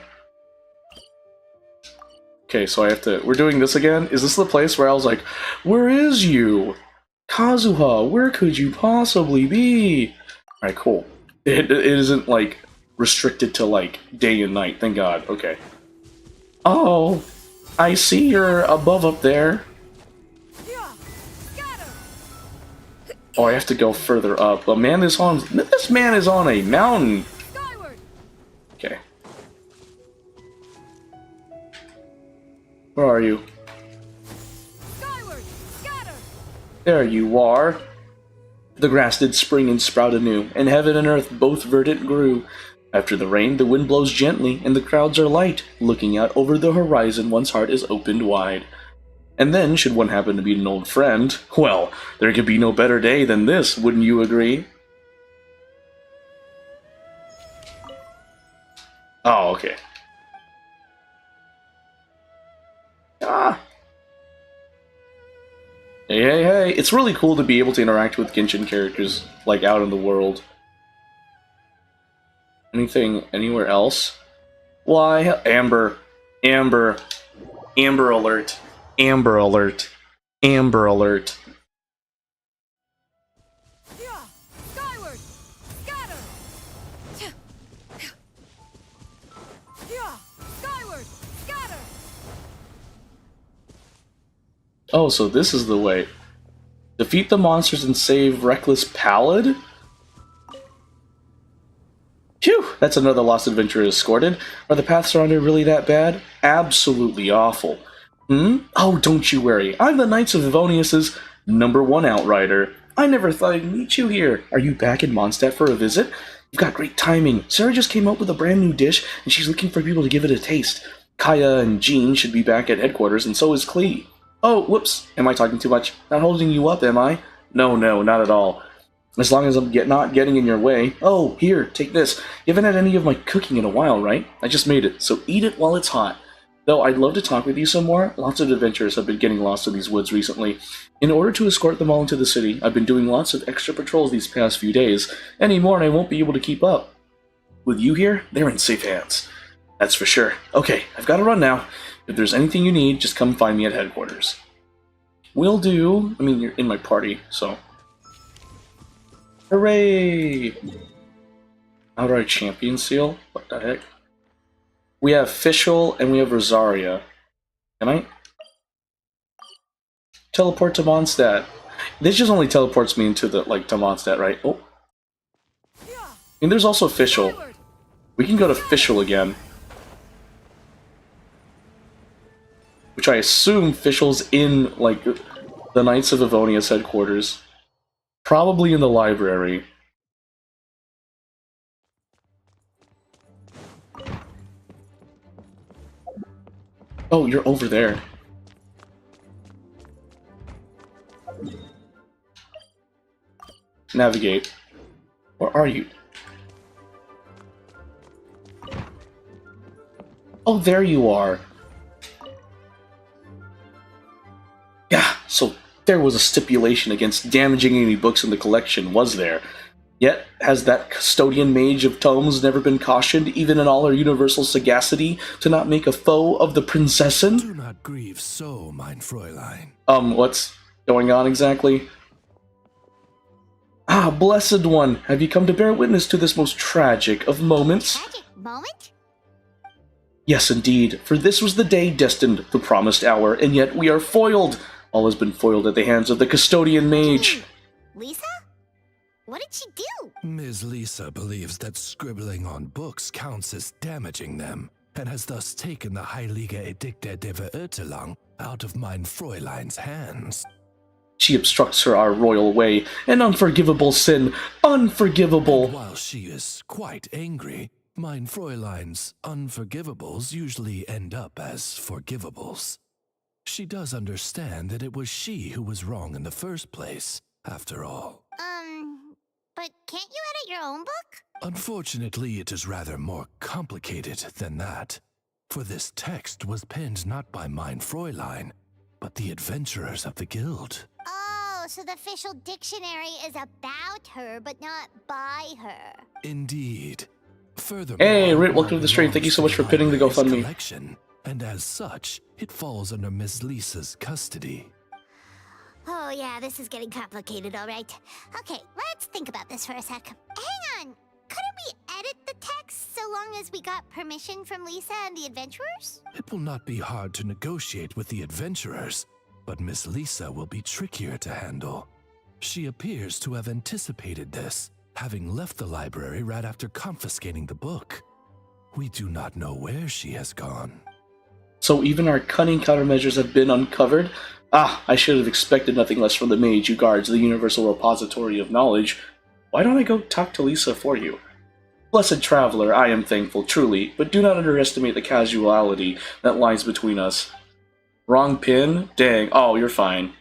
Okay, so I have to... We're doing this again? Is this the place where I was like, where is you? Kazuha, where could you possibly be? Alright, cool. It isn't, like, restricted to, like, day and night. Thank God. Okay. Oh, I see you're above up there. Oh, I have to go further up. This man is on a mountain. Okay. Where are you? There you are. The grass did spring and sprout anew, and heaven and earth both verdant grew. After the rain, the wind blows gently, and the clouds are light. Looking out over the horizon, one's heart is opened wide. And then, should one happen to be an old friend, well, there could be no better day than this, wouldn't you agree? Oh, okay. Ah! Hey, hey, hey! It's really cool to be able to interact with Genshin characters, like, out in the world. Anything anywhere else? Why, Amber. Amber. Amber alert. Amber alert. Amber alert. Skyward! Scatter! Skyward! Scatter! Oh, so this is the way. Defeat the monsters and save Reckless Pallid? Phew! That's another lost adventurer escorted. Are the paths around here really that bad? Absolutely awful. Oh, don't you worry. I'm the Knights of Livonius's #1 outrider. I never thought I'd meet you here. Are you back in Mondstadt for a visit? You've got great timing. Sarah just came up with a brand new dish, and she's looking for people to give it a taste. Kaya and Jean should be back at headquarters, and so is Klee. Oh, whoops. Am I talking too much? Not holding you up, am I? No, not at all. As long as I'm not getting in your way. Oh, here, take this. You haven't had any of my cooking in a while, right? I just made it, so eat it while it's hot. Though I'd love to talk with you some more, lots of adventurers have been getting lost in these woods recently. In order to escort them all into the city, I've been doing lots of extra patrols these past few days. Any more and I won't be able to keep up. With you here, they're in safe hands. That's for sure. Okay, I've got to run now. If there's anything you need, just come find me at headquarters. Will do. I mean, you're in my party, so... Hooray! Outright champion seal? What the heck? We have Fischl and we have Rosaria. Can I? Teleport to Mondstadt. This just only teleports me into the, like, to Mondstadt, right? Oh. I mean, there's also Fischl. We can go to Fischl again. which I assume Fischl's in, like, the Knights of Livonia's headquarters. Probably in the library. Oh, you're over there. Navigate. Where are you? Oh, there you are. Yeah, so there was a stipulation against damaging any books in the collection, was there? Yet, has that custodian mage of tomes never been cautioned, even in all her universal sagacity, to not make a foe of the prinzessin? Do not grieve so, mein Fräulein. What's going on exactly? Ah, blessed one, have you come to bear witness to this most tragic of moments? Tragic moment? Yes, indeed, for this was the day destined, the promised hour, and yet we are foiled. All has been foiled at the hands of the custodian mage. Lisa? What did she do? Ms. Lisa believes that scribbling on books counts as damaging them, and has thus taken the Heilige Edikte der Verirrtelung out of mein Fräulein's hands. She obstructs our royal way, an unforgivable sin, unforgivable. And while she is quite angry, mein Fräulein's unforgivables usually end up as forgivables. She does understand that it was she who was wrong in the first place, after all. But can't you edit your own book? Unfortunately, it is rather more complicated than that. For this text was penned not by mein Fräulein, but the adventurers of the guild. Oh, so the official dictionary is about her, but not by her. Indeed. Furthermore, Hey, Rit, welcome to the stream. Thank you so much for pinning the GoFundMe. Collection, and as such, it falls under Miss Lisa's custody. Oh yeah, this is getting complicated, alright. Okay, let's think about this for a sec. Hang on! Couldn't we edit the text so long as we got permission from Lisa and the adventurers? It will not be hard to negotiate with the adventurers, but Miss Lisa will be trickier to handle. She appears to have anticipated this, having left the library right after confiscating the book. We do not know where she has gone. So even our cunning countermeasures have been uncovered? Ah, I should have expected nothing less from the mage who guards the universal repository of knowledge. Why don't I go talk to Lisa for you? Blessed traveler, I am thankful, truly, but do not underestimate the casuality that lies between us. Wrong pin? Dang, oh, you're fine.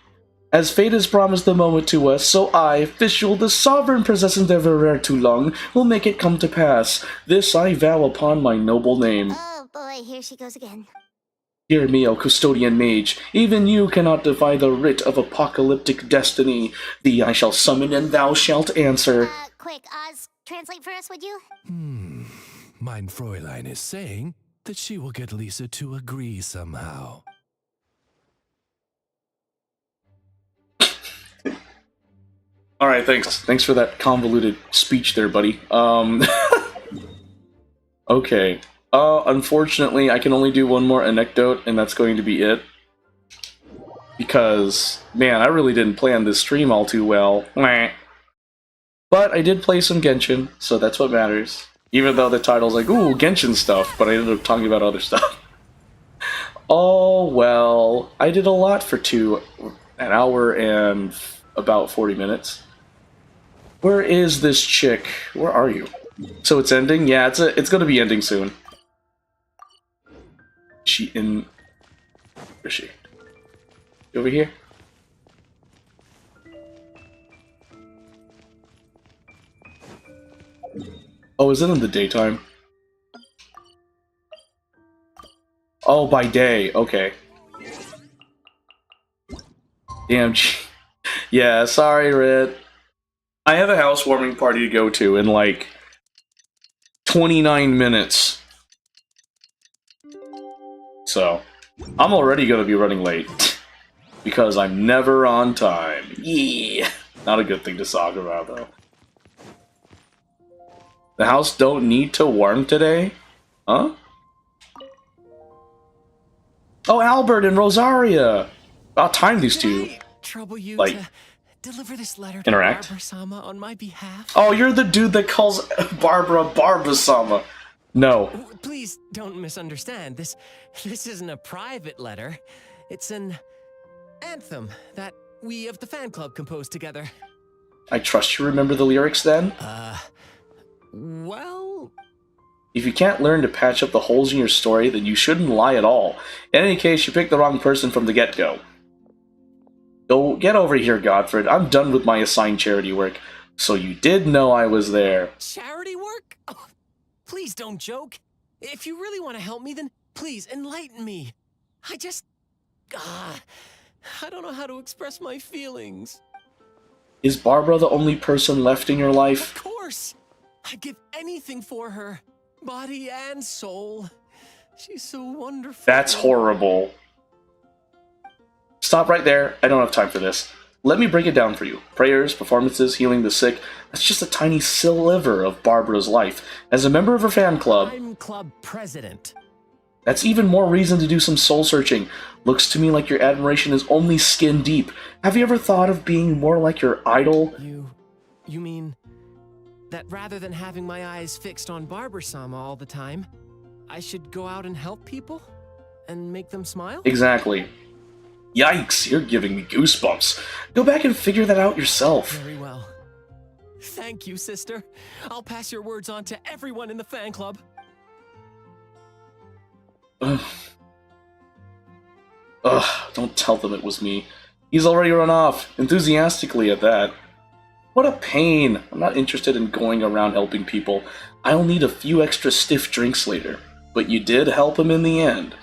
As fate has promised the moment to us, so I, Fischl, the sovereign possessing der Verirrtelung, will make it come to pass. This I vow upon my noble name. Oh boy, here she goes again. Hear me, O custodian mage. Even you cannot defy the writ of apocalyptic destiny. Thee I shall summon, and thou shalt answer. Quick, Oz, translate for us, would you? Mein Fräulein is saying that she will get Lisa to agree somehow. Alright, thanks. Thanks for that convoluted speech there, buddy. Okay. Unfortunately, I can only do one more anecdote, and that's going to be it. Because, man, I really didn't plan this stream all too well. Meh. But I did play some Genshin, so that's what matters. Even though the title's like, ooh, Genshin stuff, but I ended up talking about other stuff. Oh, well, I did a lot for an hour and about 40 minutes. Where is this chick? Where are you? So it's ending? Yeah, it's gonna be ending soon. Where is she? Over here? Oh, is it in the daytime? Oh, by day. Okay. Damn. Yeah, sorry, Rit. I have a housewarming party to go to in like 29 minutes. So, I'm already going to be running late. Because I'm never on time. Yeah. Not a good thing to talk about, though. The house don't need to warm today? Huh? Oh, Albert and Rosaria! About time these two, trouble you like, to deliver this letter to interact. Barbara-sama on my behalf? Oh, you're the dude that calls Barbara-sama. No. Please don't misunderstand. This isn't a private letter. It's an anthem that we of the fan club composed together. I trust you remember the lyrics then? Well... If you can't learn to patch up the holes in your story, then you shouldn't lie at all. In any case, you picked the wrong person from the get-go. Go get over here, Godfred. I'm done with my assigned charity work. So you did know I was there. Charity work? Oh, please don't joke. If you really want to help me, then please enlighten me. I just... I don't know how to express my feelings. Is Barbara the only person left in your life? Of course! I'd give anything for her. Body and soul. She's so wonderful. That's horrible. Stop right there. I don't have time for this. Let me break it down for you. Prayers, performances, healing the sick. That's just a tiny sliver of Barbara's life. As a member of her fan club... I'm club president. That's even more reason to do some soul-searching. Looks to me like your admiration is only skin deep. Have you ever thought of being more like your idol? You mean... that rather than having my eyes fixed on Barbara-sama all the time, I should go out and help people? And make them smile? Exactly. Yikes, you're giving me goosebumps. Go back and figure that out yourself. Very well. Thank you, sister. I'll pass your words on to everyone in the fan club. Ugh, don't tell them it was me. He's already run off, enthusiastically at that. What a pain. I'm not interested in going around helping people. I'll need a few extra stiff drinks later. But you did help him in the end.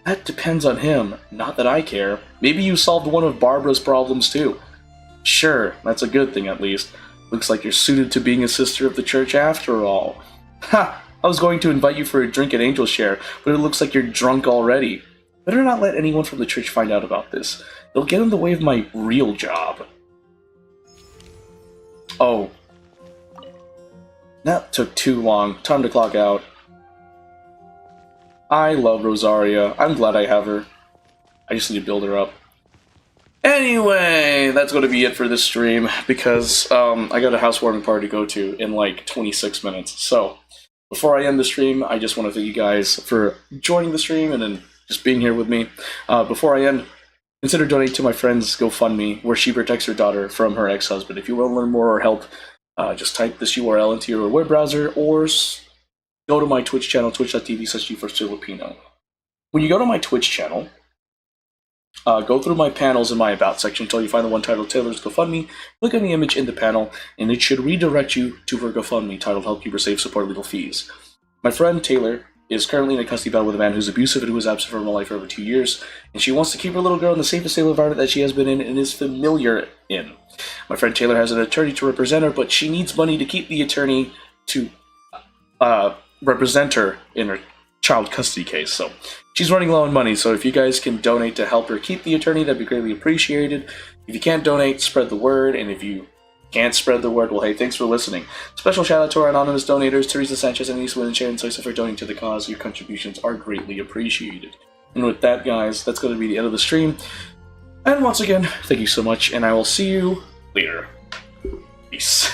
That depends on him, not that I care. Maybe you solved one of Barbara's problems too. Sure, that's a good thing at least. Looks like you're suited to being a sister of the church after all. Ha! I was going to invite you for a drink at Angel Share, but it looks like you're drunk already. Better not let anyone from the church find out about this. It'll get in the way of my real job. Oh. That took too long. Time to clock out. I love Rosaria. I'm glad I have her. I just need to build her up. Anyway, that's going to be it for this stream, because I got a housewarming party to go to in like 26 minutes. So, before I end the stream, I just want to thank you guys for joining the stream and then just being here with me. Before I end, consider donating to my friend's GoFundMe, where she protects her daughter from her ex-husband. If you want to learn more or help, just type this URL into your web browser, or go to my Twitch channel, twitch.tv/GFirstFilipino. When you go to my Twitch channel, go through my panels in my About section until you find the one titled Taylor's GoFundMe, click on the image in the panel, and it should redirect you to her GoFundMe titled Help Keep Her Safe, Support Legal Fees. My friend Taylor is currently in a custody battle with a man who's abusive and who was absent from her life for over 2 years, and she wants to keep her little girl in the safest stable environment that she has been in and is familiar in. My friend Taylor has an attorney to represent her, but she needs money to keep the attorney to represent her in her child custody case. So she's running low on money, so if you guys can donate to help her keep the attorney, that'd be greatly appreciated. If you can't donate, spread the word, and if you can't spread the word, well, hey, thanks for listening. Special shout out to our anonymous donators, Teresa Sanchez, and Anissa and Sharon Soisa, for donating to the cause. Your contributions are greatly appreciated. And with that, guys, that's going to be the end of the stream. And once again, thank you so much, and I will see you later. Peace.